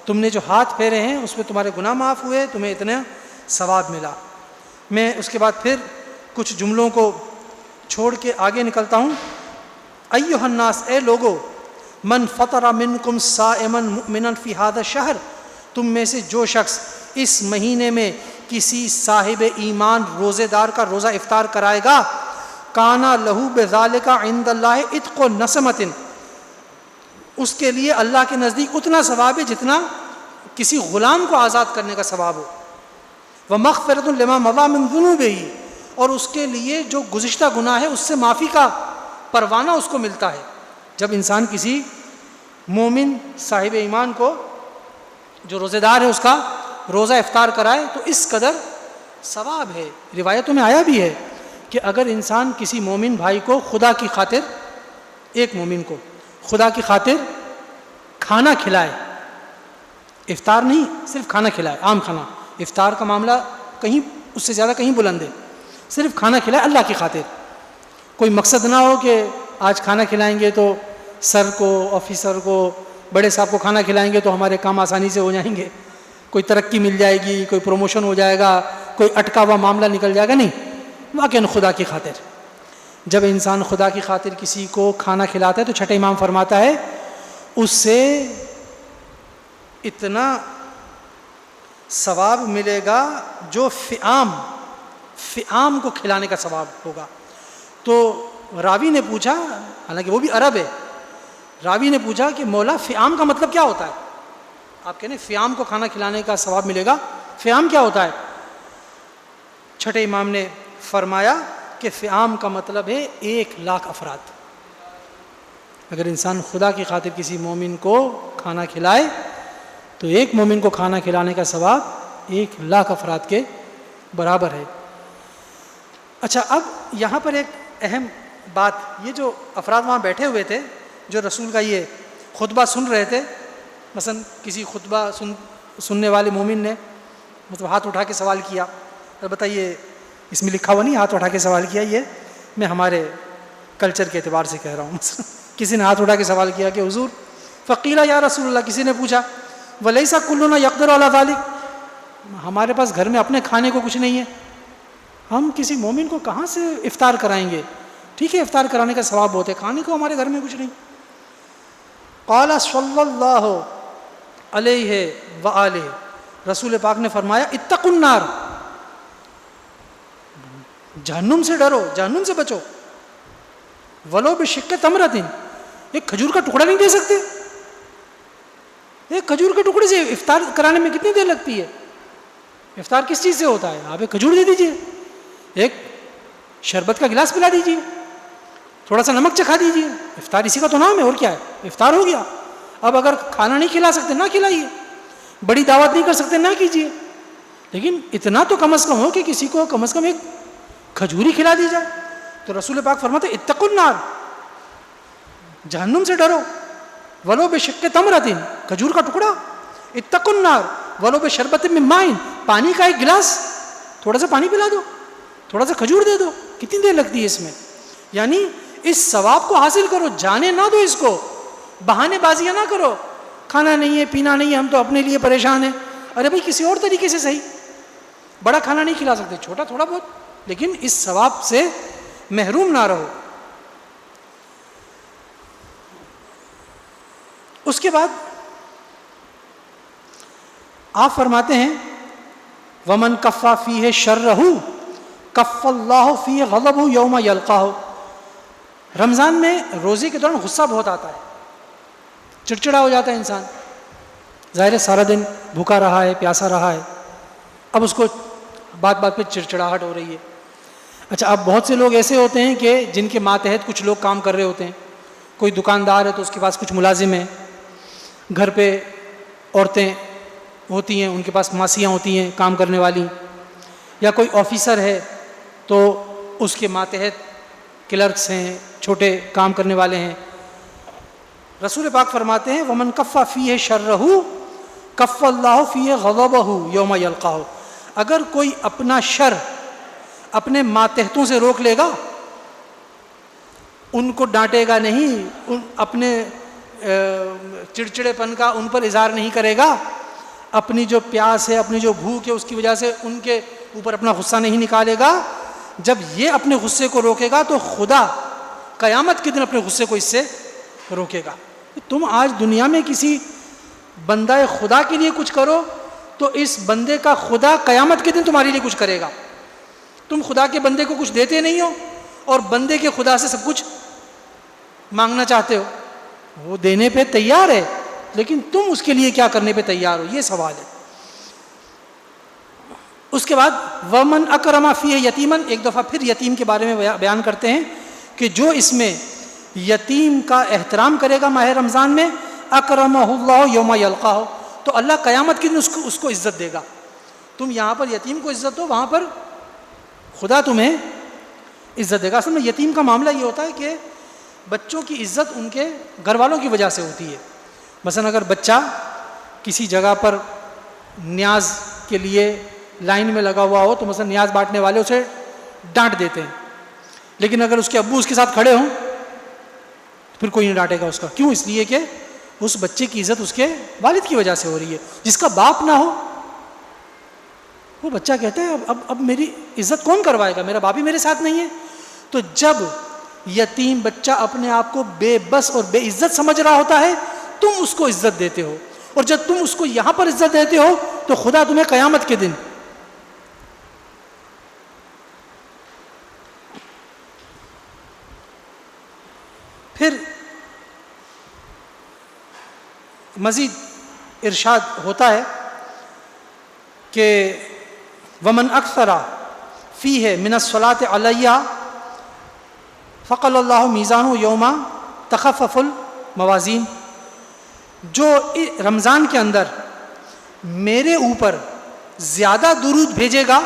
تم نے جو ہاتھ پھیرے ہیں اس پہ تمہارے گناہ معاف ہوئے، تمہیں اتنا ثواب ملا. میں اس کے بعد پھر کچھ جملوں کو چھوڑ کے آگے نکلتا ہوں. ایھا الناس، اے لوگو، من فطر منکم صائما مؤمنا فی ھذا الشہر، تم میں سے جو شخص اس مہینے میں کسی صاحب ایمان روزے دار کا روزہ افطار کرائے گا، کانا لہو بذالک عند اللہ عتق نسمۃ، اس کے لیے اللہ کے نزدیک اتنا ثواب ہے جتنا کسی غلام کو آزاد کرنے کا ثواب ہو. ومغفرۃ لما مضی من ذنوبہ، اور اس کے لیے جو گزشتہ گناہ ہے اس سے معافی کا پروانہ اس کو ملتا ہے. جب انسان کسی مومن صاحب ایمان کو جو روزے دار ہے اس کا روزہ افطار کرائے تو اس قدر ثواب ہے. روایتوں میں آیا بھی ہے کہ اگر انسان کسی مومن بھائی کو خدا کی خاطر، ایک مومن کو خدا کی خاطر کھانا کھلائے، افطار نہیں صرف کھانا کھلائے، عام کھانا، افطار کا معاملہ کہیں اس سے زیادہ کہیں بلند ہے، صرف کھانا کھلائے اللہ کی خاطر، کوئی مقصد نہ ہو کہ آج کھانا کھلائیں گے تو سر کو، آفیسر کو، بڑے صاحب کو کھانا کھلائیں گے تو ہمارے کام آسانی سے ہو جائیں گے، کوئی ترقی مل جائے گی، کوئی پروموشن ہو جائے گا، کوئی اٹکا ہوا معاملہ نکل جائے گا. نہیں، واقعاً خدا کی خاطر. جب انسان خدا کی خاطر کسی کو کھانا کھلاتا ہے تو چھٹے امام فرماتا ہے اس سے اتنا ثواب ملے گا جو فئام کو کھلانے کا ثواب ہوگا. تو راوی نے پوچھا، حالانکہ وہ بھی عرب ہے، راوی نے پوچھا کہ مولا فئام کا مطلب کیا ہوتا ہے؟ آپ کہنے فئام کو کھانا کھلانے کا ثواب ملے گا، فئام کیا ہوتا ہے؟ چھٹے امام نے فرمایا کہ فئام کا مطلب ہے 1,00,000 افراد. اگر انسان خدا کی خاطر کسی مومن کو کھانا کھلائے تو ایک مومن کو کھانا کھلانے کا ثواب 1,00,000 افراد کے برابر ہے. اچھا، اب یہاں پر ایک اہم بات، یہ جو افراد وہاں بیٹھے ہوئے تھے جو رسول کا یہ خطبہ سن رہے تھے، مثلا کسی خطبہ سننے والے مومن نے مطلب ہاتھ اٹھا کے سوال کیا، البتہ یہ اس میں لکھا ہوا نہیں ہاتھ اٹھا کے سوال کیا، یہ میں ہمارے کلچر کے اعتبار سے کہہ رہا ہوں. مثلا کسی نے ہاتھ اٹھا کے سوال کیا کہ حضور، فقیلا یا رسول اللہ، کسی نے پوچھا، ولیسا کلنا یقدر علی ذلک، ہمارے پاس گھر میں اپنے کھانے کو کچھ نہیں ہے، ہم کسی مومن کو کہاں سے افطار کرائیں گے؟ ٹھیک ہے افطار کرانے کا ثواب بہت ہے، کھانے کو ہمارے گھر میں کچھ نہیں. قال صلی اللہ علیہ وآلہ، رسول پاک نے فرمایا اتقوا النار، جہنم سے ڈرو، جہنم سے بچو. ولو بشق تمرۃ، ایک کھجور کا ٹکڑا نہیں دے سکتے؟ ایک کھجور کے ٹکڑے سے افطار کرانے میں کتنی دیر لگتی ہے؟ افطار کس چیز سے ہوتا ہے؟ آپ ایک کھجور دے دیجئے، ایک شربت کا گلاس پلا دیجئے، تھوڑا سا نمک چکھا دیجئے، افطار اسی کا تو نام ہے، اور کیا ہے، افطار ہو گیا. اب اگر کھانا نہیں کھلا سکتے نہ کھلائیے، بڑی دعوت نہیں کر سکتے نہ کیجیے، لیکن اتنا تو کم از کم ہو کہ کسی کو کم از کم ایک کھجوری کھلا دی جائے. تو رسول پاک فرماتے اتقوا النار، جہنم سے ڈرو، ولو بشق تمرۃ، کھجور کا ٹکڑا، اتقوا النار ولو بشربۃ من ماء، پانی کا ایک گلاس، تھوڑا سا پانی پلا دو، تھوڑا سا کھجور دے دو، کتنی دیر لگتی ہے اس میں؟ یعنی اس ثواب کو حاصل کرو، جانے نہ دو اس کو، بہانے بازیاں نہ کرو، کھانا نہیں ہے پینا نہیں ہے ہم تو اپنے لیے پریشان ہیں، ارے بھائی کسی اور طریقے سے صحیح، بڑا کھانا نہیں کھلا سکتے، چھوٹا تھوڑا بہت، لیکن اس ثواب سے محروم نہ رہو. اس کے بعد آپ فرماتے ہیں ومن کفا فیہ شرہ کف اللہ فیہ غضبہ یوم یلقاہ. رمضان میں روزے کے دوران غصہ بہت آتا ہے، چڑچڑا ہو جاتا ہے انسان، ظاہر ہے سارا دن بھوکا رہا ہے، پیاسا رہا ہے، اب اس کو بات بات پہ چڑچڑاہٹ ہو رہی ہے. اچھا، اب بہت سے لوگ ایسے ہوتے ہیں کہ جن کے ماتحت کچھ لوگ کام کر رہے ہوتے ہیں، کوئی دکاندار ہے تو اس کے پاس کچھ ملازم ہیں، گھر پہ عورتیں ہوتی ہیں ان کے پاس ماسیاں ہوتی ہیں کام کرنے والی، یا کوئی آفیسر ہے تو اس کے ماتحت کلرکس ہیں، چھوٹے کام کرنے والے ہیں. رسول پاک فرماتے ہیں ومن کف فیہ شرہ کف اللہ فیہ غضبہ یوم یلقاہ، اگر کوئی اپنا شر اپنے ماتحتوں سے روک لے گا، ان کو ڈانٹے گا نہیں، اپنے چڑچڑے پن کا ان پر اظہار نہیں کرے گا، اپنی جو پیاس ہے، اپنی جو بھوک ہے، اس کی وجہ سے ان کے اوپر اپنا غصہ نہیں نکالے گا، جب یہ اپنے غصے کو روکے گا تو خدا قیامت کے دن اپنے غصے کو اس سے روکے گا۔ تم آج دنیا میں کسی بندہ خدا کے لیے کچھ کرو تو اس بندے کا خدا قیامت کے دن تمہارے لیے کچھ کرے گا۔ تم خدا کے بندے کو کچھ دیتے نہیں ہو اور بندے کے خدا سے سب کچھ مانگنا چاہتے ہو، وہ دینے پہ تیار ہے لیکن تم اس کے لیے کیا کرنے پہ تیار ہو، یہ سوال ہے۔ اس کے بعد ومن اکرم فیہ یتیمن، ایک دفعہ پھر یتیم کے بارے میں بیان کرتے ہیں کہ جو اس میں یتیم کا احترام کرے گا ماہ رمضان میں، اکرمہ اللہ یوم یلقاہ، تو اللہ قیامت کے دن اس کو عزت دے گا۔ تم یہاں پر یتیم کو عزت دو، وہاں پر خدا تمہیں عزت دے گا۔ اصل میں یتیم کا معاملہ یہ ہوتا ہے کہ بچوں کی عزت ان کے گھر والوں کی وجہ سے ہوتی ہے۔ مثلا اگر بچہ کسی جگہ پر نیاز کے لیے لائن میں لگا ہوا ہو تو مثلا نیاز بانٹنے والے اسے ڈانٹ دیتے ہیں، لیکن اگر اس کے ابو اس کے ساتھ کھڑے ہوں پھر کوئی نہیں ڈانٹے گا اس کا، کیوں؟ اس لیے کہ اس بچے کی عزت اس کے والد کی وجہ سے ہو رہی ہے۔ جس کا باپ نہ ہو وہ بچہ کہتا ہے اب میری عزت کون کروائے گا، میرا باپ ہی میرے ساتھ نہیں ہے۔ تو جب یتیم بچہ اپنے آپ کو بے بس اور بے عزت سمجھ رہا ہوتا ہے، تم اس کو عزت دیتے ہو، اور جب تم اس کو یہاں پر عزت دیتے ہو تو خدا تمہیں قیامت کے دن پھر مزید ارشاد ہوتا ہے کہ ومن اکثر فیہ من الصلاۃ علیہ فقل اللہ میزانہ یوم تخفف الموازین، جو رمضان کے اندر میرے اوپر زیادہ درود بھیجے گا،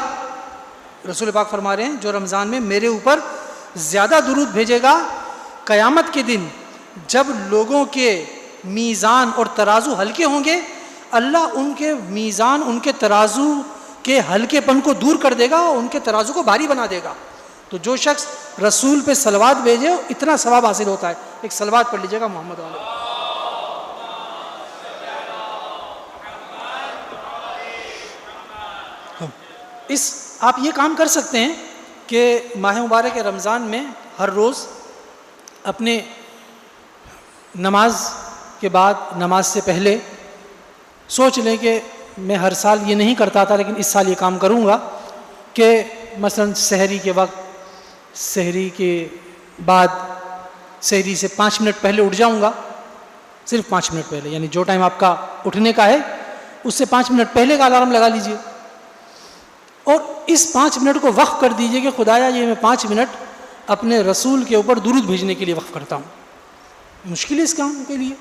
رسول پاک فرما رہے ہیں جو رمضان میں میرے اوپر زیادہ درود بھیجے گا، قیامت کے دن جب لوگوں کے میزان اور ترازو ہلکے ہوں گے، اللہ ان کے میزان، ان کے ترازو کے ہلکے پن کو دور کر دے گا اور ان کے ترازو کو بھاری بنا دے گا۔ تو جو شخص رسول پہ صلوات بھیجے اتنا ثواب حاصل ہوتا ہے۔ ایک صلوات پڑھ لیجیے گا محمد علیہ۔ آپ یہ کام کر سکتے ہیں کہ ماہ مبارک رمضان میں ہر روز اپنے نماز کے بعد، نماز سے پہلے سوچ لیں کہ میں ہر سال یہ نہیں کرتا تھا لیکن اس سال یہ کام کروں گا کہ مثلا سحری کے وقت، سحری کے بعد، سحری سے 5 منٹ پہلے اٹھ جاؤں گا، صرف 5 منٹ پہلے، یعنی جو ٹائم آپ کا اٹھنے کا ہے اس سے 5 منٹ پہلے کا الارم لگا لیجئے اور اس 5 منٹ کو وقف کر دیجئے کہ خدایا یہ میں 5 منٹ اپنے رسول کے اوپر درود بھیجنے کے لیے وقف کرتا ہوں۔ مشکل ہے اس کام کے لیے؟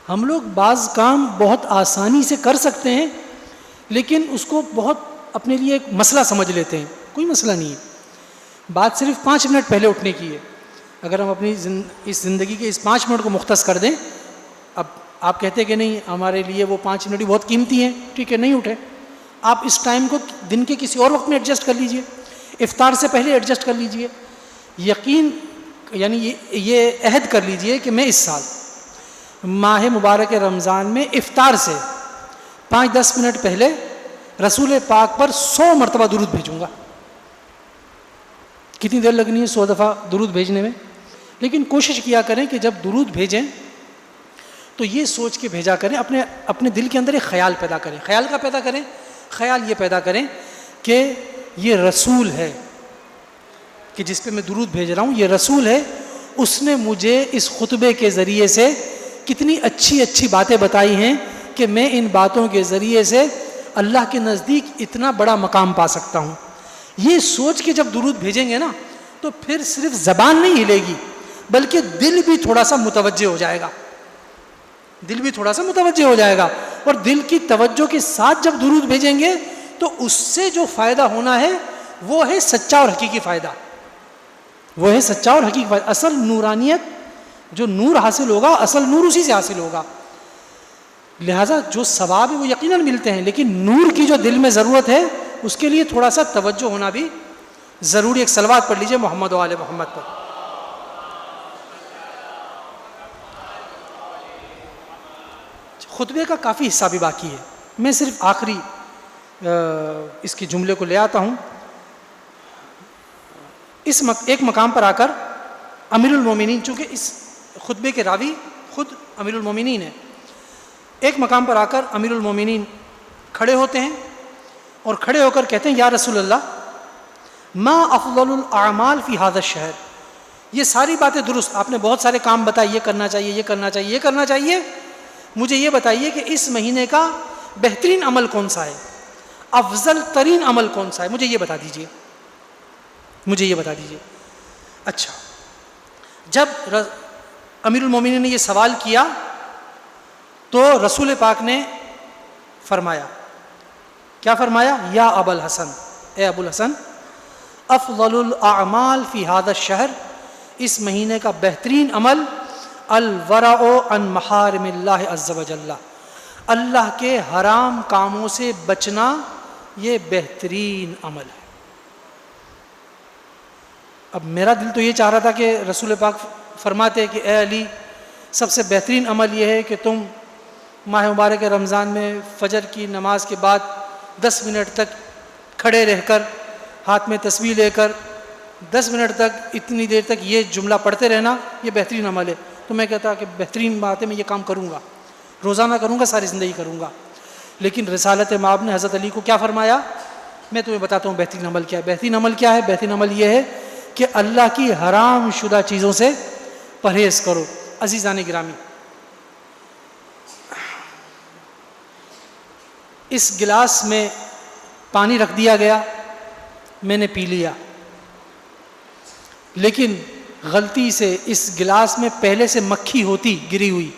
ہم لوگ بعض کام بہت آسانی سے کر سکتے ہیں لیکن اس کو بہت اپنے لیے ایک مسئلہ سمجھ لیتے ہیں۔ کوئی مسئلہ نہیں ہے، بات صرف 5 منٹ پہلے اٹھنے کی ہے۔ اگر ہم اپنی اس زندگی کے اس 5 منٹ کو مختص کر دیں، اب آپ کہتے کہ نہیں ہمارے لیے وہ 5 منٹ بھی بہت قیمتی ہیں، ٹھیک ہے نہیں اٹھے، آپ اس ٹائم کو دن کے کسی اور وقت میں ایڈجسٹ کر لیجئے، افطار سے پہلے ایڈجسٹ کر لیجئے، یقین یعنی یہ عہد کر لیجئے کہ میں اس سال ماہ مبارک رمضان میں افطار سے 5-10 منٹ پہلے رسول پاک پر 100 مرتبہ درود بھیجوں گا۔ کتنی دیر لگنی ہے 100 دفعہ درود بھیجنے میں؟ لیکن کوشش کیا کریں کہ جب درود بھیجیں تو یہ سوچ کے بھیجا کریں، اپنے دل کے اندر ایک خیال پیدا کریں۔ خیال کا پیدا کریں؟ خیال یہ پیدا کریں کہ یہ رسول ہے کہ جس پہ میں درود بھیج رہا ہوں، یہ رسول ہے، اس نے مجھے اس خطبے کے ذریعے سے کتنی اچھی اچھی باتیں بتائی ہیں کہ میں ان باتوں کے ذریعے سے اللہ کے نزدیک اتنا بڑا مقام پا سکتا ہوں۔ یہ سوچ کے جب درود بھیجیں گے نا تو پھر صرف زبان نہیں ہلے گی بلکہ دل بھی تھوڑا سا متوجہ ہو جائے گا، دل بھی تھوڑا سا متوجہ ہو جائے گا، اور دل کی توجہ کے ساتھ جب درود بھیجیں گے تو اس سے جو فائدہ ہونا ہے وہ ہے سچا اور حقیقی فائدہ، وہ ہے سچا اور حقیقی فائدہ۔ اصل نورانیت جو نور حاصل ہوگا اصل نور اسی سے حاصل ہوگا. لہٰذا جو ثواب ہے وہ یقیناً ملتے ہیں، لیکن نور کی جو دل میں ضرورت ہے اس کے لیے تھوڑا سا توجہ ہونا بھی ضروری. ایک صلوات پڑھ لیجئے محمد و آل محمد پر. خطبے کا کافی حصہ بھی باقی ہے، میں صرف آخری اس کے جملے کو لے آتا ہوں. ایک مقام پر آ کر امیر المومنین، چونکہ اس خطبے کے راوی خود امیر المومنین ہیں، ایک مقام پر آ کر امیر المومنین کھڑے ہوتے ہیں اور کھڑے ہو کر کہتے ہیں یا رسول اللہ ما افضل الاعمال فی هذا الشہر. یہ ساری باتیں درست، آپ نے بہت سارے کام بتائے، یہ کرنا چاہیے، یہ کرنا چاہیے، یہ کرنا چاہیے. مجھے یہ بتائیے کہ اس مہینے کا بہترین عمل کون سا ہے، افضل ترین عمل کون سا ہے، مجھے یہ بتا دیجیے، مجھے یہ بتا دیجیے. اچھا، جب امیر المومنین نے یہ سوال کیا تو رسول پاک نے فرمایا، کیا فرمایا؟ یا ابا الحسن، اے ابو الحسن، افضل الاعمال فی هذا الشہر، اس مہینے کا بہترین عمل الورع عن محارم اللہ عز وجل، اللہ کے حرام کاموں سے بچنا، یہ بہترین عمل ہے. اب میرا دل تو یہ چاہ رہا تھا کہ رسول پاک فرماتے کہ اے علی، سب سے بہترین عمل یہ ہے کہ تم ماہ مبارک رمضان میں فجر کی نماز کے بعد 10 منٹ تک کھڑے رہ کر ہاتھ میں تسبیح لے کر 10 منٹ تک اتنی دیر تک یہ جملہ پڑھتے رہنا، یہ بہترین عمل ہے. تو میں کہتا کہ بہترین بات ہے، میں یہ کام کروں گا، روزانہ کروں گا، ساری زندگی کروں گا. لیکن رسالت مآب نے حضرت علی کو کیا فرمایا؟ میں تمہیں بتاتا ہوں بہترین عمل کیا ہے. بہترین عمل کیا ہے؟ بہترین عمل یہ ہے کہ اللہ کی حرام شدہ چیزوں سے پرہیز کرو. عزیزان گرامی، اس گلاس میں پانی رکھ دیا گیا، میں نے پی لیا، لیکن غلطی سے اس گلاس میں پہلے سے مکھی ہوتی گری ہوئی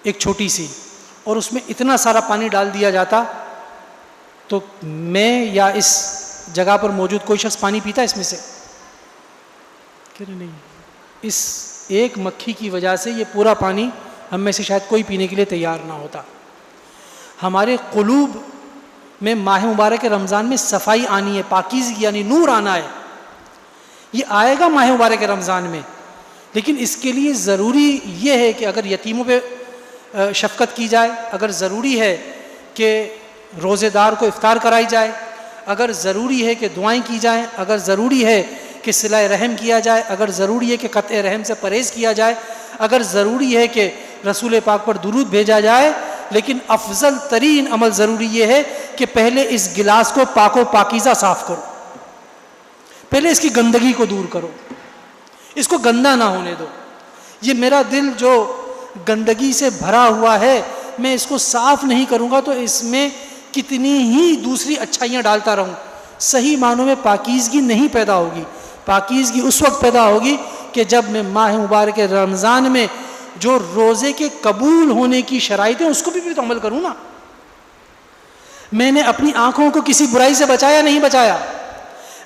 ایک چھوٹی سی، اور اس میں اتنا سارا پانی ڈال دیا جاتا، تو میں یا اس جگہ پر موجود کوئی شخص پانی پیتا اس میں سے؟ کہ نہیں. اس ایک مکھی کی وجہ سے یہ پورا پانی ہم میں سے شاید کوئی پینے کے لیے تیار نہ ہوتا. ہمارے قلوب میں ماہ مبارک رمضان میں صفائی آنی ہے، پاکیزگی یعنی نور آنا ہے. یہ آئے گا ماہ مبارک رمضان میں، لیکن اس کے لیے ضروری یہ ہے کہ اگر یتیموں پہ شفقت کی جائے، اگر ضروری ہے کہ روزے دار کو افطار کرائی جائے، اگر ضروری ہے کہ دعائیں کی جائیں، اگر ضروری ہے کہ صلہ رحم کیا جائے، اگر ضروری ہے کہ قطع رحم سے پرہیز کیا جائے، اگر ضروری ہے کہ رسول پاک پر درود بھیجا جائے، لیکن افضل ترین عمل ضروری یہ ہے کہ پہلے اس گلاس کو پاک و پاکیزہ صاف کرو، پہلے اس کی گندگی کو دور کرو، اس کو گندا نہ ہونے دو. یہ میرا دل جو گندگی سے بھرا ہوا ہے، میں اس کو صاف نہیں کروں گا تو اس میں کتنی ہی دوسری اچھائیاں ڈالتا رہوں، صحیح معنوں میں پاکیزگی نہیں پیدا ہوگی. پاکیزگی اس وقت پیدا ہوگی کہ جب میں ماہ مبارک رمضان میں جو روزے کے قبول ہونے کی شرائط ہیں اس کو بھی تو عمل کروں نا. میں نے اپنی آنکھوں کو کسی برائی سے بچایا نہیں بچایا،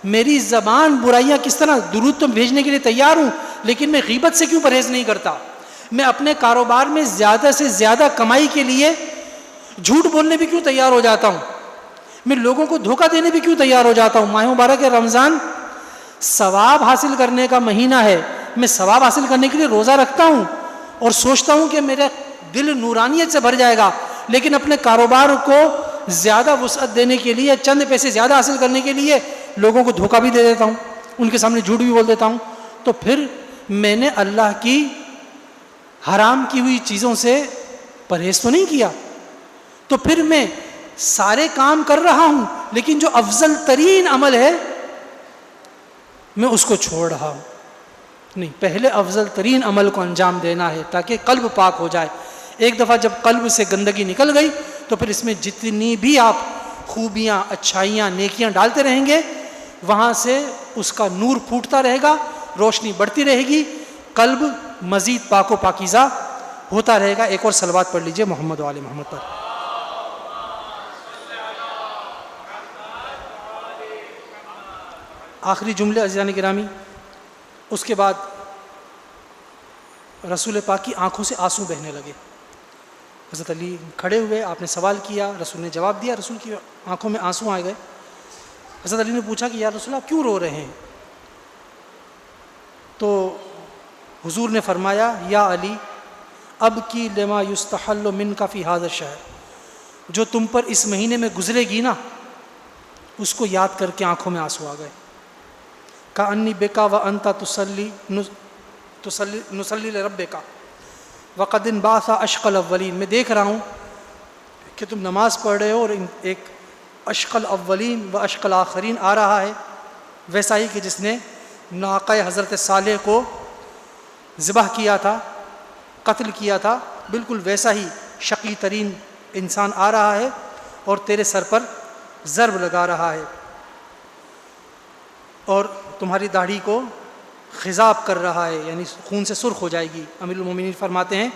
میری زبان برائیاں کس طرح، درود تو بھیجنے کے لیے تیار ہوں لیکن میں غیبت سے کیوں پرہیز نہیں کرتا. میں اپنے کاروبار میں زیادہ سے زیادہ کمائی کے لیے جھوٹ بولنے بھی کیوں تیار ہو جاتا ہوں، میں لوگوں کو دھوکہ دینے بھی کیوں تیار ہو جاتا ہوں. ماہ مبارک رمضان ثواب حاصل کرنے کا مہینہ ہے، میں ثواب حاصل کرنے کے لیے روزہ رکھتا ہوں اور سوچتا ہوں کہ میرا دل نورانیت سے بھر جائے گا، لیکن اپنے کاروبار کو زیادہ وسعت دینے کے لیے، چند پیسے زیادہ حاصل کرنے کے لیے لوگوں کو دھوکہ بھی دے دیتا ہوں، ان کے سامنے جھوٹ بھی بول دیتا ہوں. تو پھر میں نے اللہ کی حرام کی ہوئی چیزوں سے پرہیز تو نہیں کیا. تو پھر میں سارے کام کر رہا ہوں لیکن جو افضل ترین عمل ہے میں اس کو چھوڑ رہا ہوں. نہیں، پہلے افضل ترین عمل کو انجام دینا ہے تاکہ قلب پاک ہو جائے. ایک دفعہ جب قلب سے گندگی نکل گئی تو پھر اس میں جتنی بھی آپ خوبیاں، اچھائیاں، نیکیاں ڈالتے رہیں گے، وہاں سے اس کا نور پھوٹتا رہے گا، روشنی بڑھتی رہے گی، قلب مزید پاک و پاکیزہ ہوتا رہے گا. ایک اور صلوات پڑھ لیجئے محمد و آل محمد پر. آخری جملے عزیزان گرامی، اس کے بعد رسول پاک کی آنکھوں سے آنسو بہنے لگے. حضرت علی کھڑے ہوئے, آپ نے سوال کیا, رسول نے جواب دیا, رسول کی آنکھوں میں آنسو آ گئے. حضرت علی نے پوچھا کہ یا رسول آپ کیوں رو رہے ہیں؟ تو حضور نے فرمایا یا علی اب کی لما یستحل منک فی ھذا الشہر, جو تم پر اس مہینے میں گزرے گی نا اس کو یاد کر کے آنکھوں میں آنسو آ گئے. کأنی بکا وانت نصلی لربک وقد انبعث اشقى الاولین, میں دیکھ رہا ہوں کہ تم نماز پڑھ رہے ہو اور ایک اشقى الاولین و اشقى الاخرین آ رہا ہے, ویسا ہی کہ جس نے ناقہ حضرت صالح کو ذبح کیا تھا, قتل کیا تھا, بالکل ویسا ہی شقی ترین انسان آ رہا ہے اور تیرے سر پر ضرب لگا رہا ہے اور تمہاری داڑھی کو خضاب کر رہا ہے, یعنی خون سے سرخ ہو جائے گی. امیر المومنین فرماتے ہیں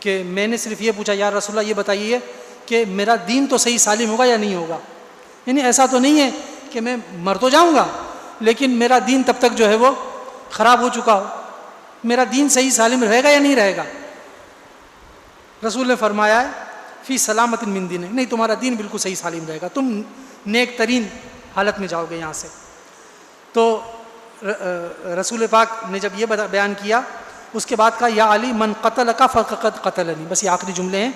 کہ میں نے صرف یہ پوچھا یا رسول اللہ یہ بتائیے کہ میرا دین تو صحیح سالم ہوگا یا نہیں ہوگا, یعنی ایسا تو نہیں ہے کہ میں مر تو جاؤں گا لیکن میرا دین تب تک جو ہے وہ خراب ہو چکا ہو, میرا دین صحیح سالم رہے گا یا نہیں رہے گا؟ رسول نے فرمایا ہے فی سلامت من دین, نہیں تمہارا دین بالکل صحیح سالم رہے گا, تم نیک ترین حالت میں جاؤ گے یہاں سے. تو رسول پاک نے جب یہ بیان کیا اس کے بعد کہا یا علی من قتلک فقد قتلنی, بس یہ آخری جملے ہیں,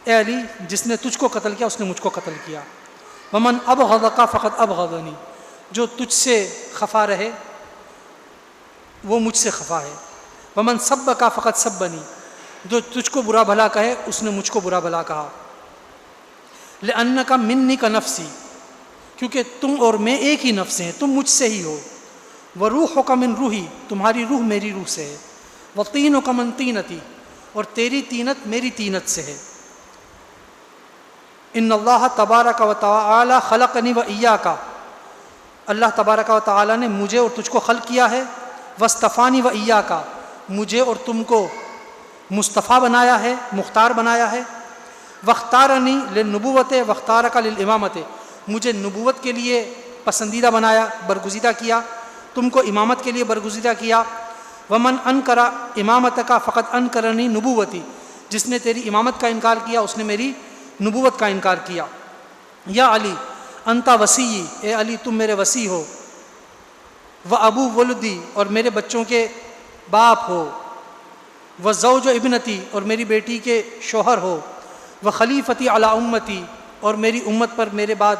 اے علی جس نے تجھ کو قتل کیا اس نے مجھ کو قتل کیا. ومن ابغضک فقد ابغضنی, جو تجھ سے خفا رہے وہ مجھ سے خفا ہے. ومن سبک فقد سبنی, جو تجھ کو برا بھلا کہے اس نے مجھ کو برا بھلا کہا. لأنک منی کا نفسی, کیونکہ تم اور میں ایک ہی نفس ہیں, تم مجھ سے ہی ہو. وروحک من روحی, تمہاری روح میری روح سے ہے. وطینک من طینتی, اور تیری طینت میری طینت سے ہے. ان اللہ تبارک و تعالی خلقنی و ایاک, اللہ تبارک و تعالی نے مجھے اور تجھ کو خلق کیا ہے. واصطفانی و ایاک, مجھے اور تم کو مصطفیٰ بنایا ہے, مختار بنایا ہے. واختارنی للنبوت واختارک للامامت, مجھے نبوت کے لیے پسندیدہ بنایا, برگزیدہ کیا, تم کو امامت کے لیے برگزیدہ کیا. ومن انکر امامتک فقد انکرنی نبوتی, جس نے تیری امامت کا انکار کیا اس نے میری نبوت کا انکار کیا. یا علی انت وصی, اے علی تم میرے وصی ہو. و ابو ولدی, اور میرے بچوں کے باپ ہو. و زوج ابنتی, اور میری بیٹی کے شوہر ہو. و خلیفتی علی امتی, اور میری امت پر میرے بعد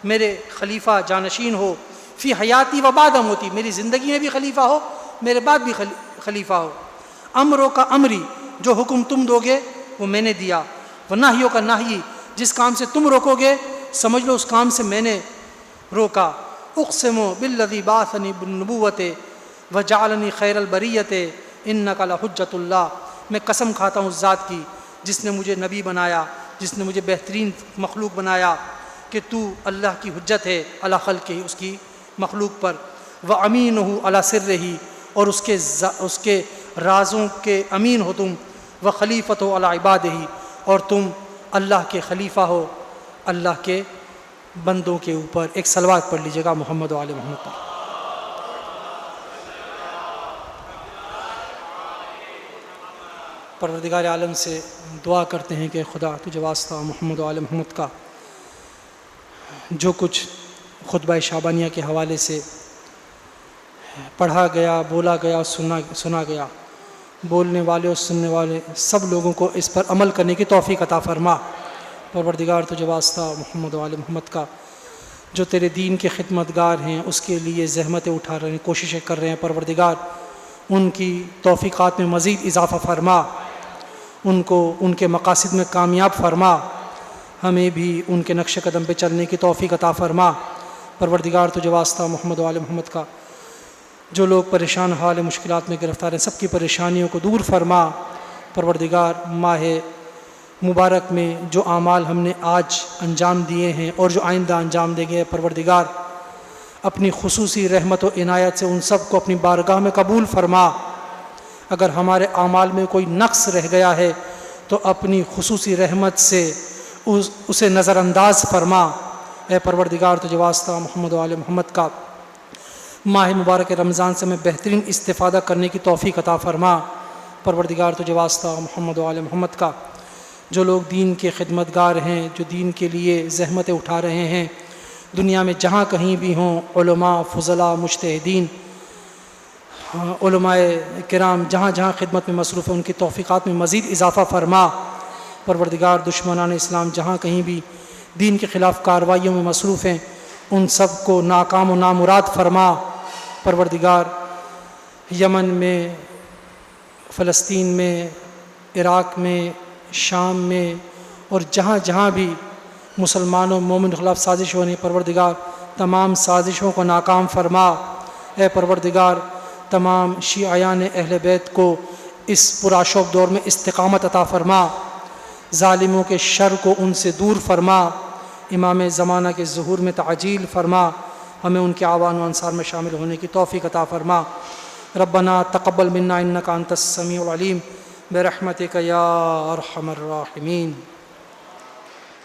میرے خلیفہ جانشین ہو. فی حیاتی و بعد موتی, میری زندگی میں بھی خلیفہ ہو میرے بعد بھی خلیفہ ہو. امروں کا امری, جو حکم تم دو گے وہ میں نے دیا. و نہیوں کا نہی, جس کام سے تم روکو گے سمجھ لو اس کام سے میں نے روکا. اقسم بالذی بعثنی بالنبوۃ وجعلنی خیر البریۃ انک لحجۃ اللہ, میں قسم کھاتا ہوں اس ذات کی جس نے مجھے نبی بنایا, جس نے مجھے بہترین مخلوق بنایا, کہ تو اللہ کی حجت ہے علی خلقہ, اس کی مخلوق پر. وامینہ علی سرہ, اور اس کے رازوں کے امین ہو تم. وخلیفۃ علی عبادہ, اور تم اللہ کے خلیفہ ہو اللہ کے بندوں کے اوپر. ایک صلوات پڑھ لیجیے گا محمد و آل محمد پر. پروردگار عالم سے دعا کرتے ہیں کہ خدا تجھے واسطہ محمد و آل محمد کا جو کچھ خطبہ شعبانیہ کے حوالے سے پڑھا گیا, بولا گیا, سنا گیا, بولنے والے اور سننے والے سب لوگوں کو اس پر عمل کرنے کی توفیق عطا فرما. پروردگار تجھے واسطہ محمد و آل محمد کا جو تیرے دین کے خدمتگار ہیں اس کے لیے زحمتیں اٹھا رہے ہیں, کوششیں کر رہے ہیں, پروردگار ان کی توفیقات میں مزید اضافہ فرما, ان کو ان کے مقاصد میں کامیاب فرما. ہمیں بھی ان کے نقش قدم پہ چلنے کی توفیق عطا فرما. پروردگار تجھے واسطہ محمد و آل محمد کا جو لوگ پریشان حال مشکلات میں گرفتار ہیں سب کی پریشانیوں کو دور فرما. پروردگار ماہ مبارک میں جو اعمال ہم نے آج انجام دیے ہیں اور جو آئندہ انجام دیں گے, پروردگار اپنی خصوصی رحمت و عنایت سے ان سب کو اپنی بارگاہ میں قبول فرما. اگر ہمارے اعمال میں کوئی نقص رہ گیا ہے تو اپنی خصوصی رحمت سے اسے نظر انداز فرما. اے پروردگار تجھے واسطہ محمد و آل محمد کا ماہ مبارک رمضان سے میں بہترین استفادہ کرنے کی توفیق عطا فرما. پروردگار تجھے واسطہ محمد و آل محمد کا، جو لوگ دین کے خدمتگار ہیں، جو دین کے لیے زحمتیں اٹھا رہے ہیں، دنیا میں جہاں کہیں بھی ہوں، علماء، فضلاء، مجتہدین، علماء کرام جہاں جہاں خدمت میں مصروف ہیں، ان کی توفیقات میں مزید اضافہ فرما۔ پروردگار دشمنان اسلام جہاں کہیں بھی دین کے خلاف کارروائیوں میں مصروف ہیں، ان سب کو ناکام و نامراد فرما۔ پروردگار یمن میں، فلسطین میں، عراق میں، شام میں اور جہاں جہاں بھی مسلمانوں مومن کے خلاف سازش ہو رہی، پروردگار تمام سازشوں کو ناکام فرما۔ اے پروردگار تمام شیعیان اہل بیت کو اس پرآشوب دور میں استقامت عطا فرما، ظالموں کے شر کو ان سے دور فرما، امام زمانہ کے ظہور میں تعجیل فرما، ہمیں ان کے اعوان و انصار میں شامل ہونے کی توفیق عطا فرما۔ ربنا تقبل منا انک انت السمیع العلیم برحمتک یا ارحم الراحمین۔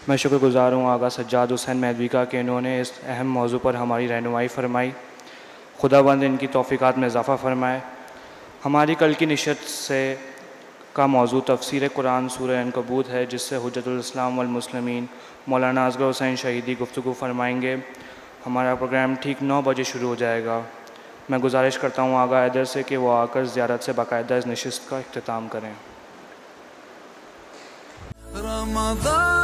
میں شکر گزار ہوں آغا سجاد حسین مہدوی کا کہ انہوں نے اس اہم موضوع پر ہماری رہنمائی فرمائی۔ خداوند ان کی توفیقات میں اضافہ فرمائے۔ ہماری کل کی نشست سے کا موضوع تفسیر قرآن سورہ عنکبوت ہے، جس سے حجت الاسلام والمسلمین مولانا اصغر حسین شہیدی گفتگو فرمائیں گے۔ ہمارا پروگرام ٹھیک 9 بجے شروع ہو جائے گا۔ میں گزارش کرتا ہوں آغا حیدر سے کہ وہ آ کر زیارت سے باقاعدہ اس نشست کا اختتام کریں۔ رمضان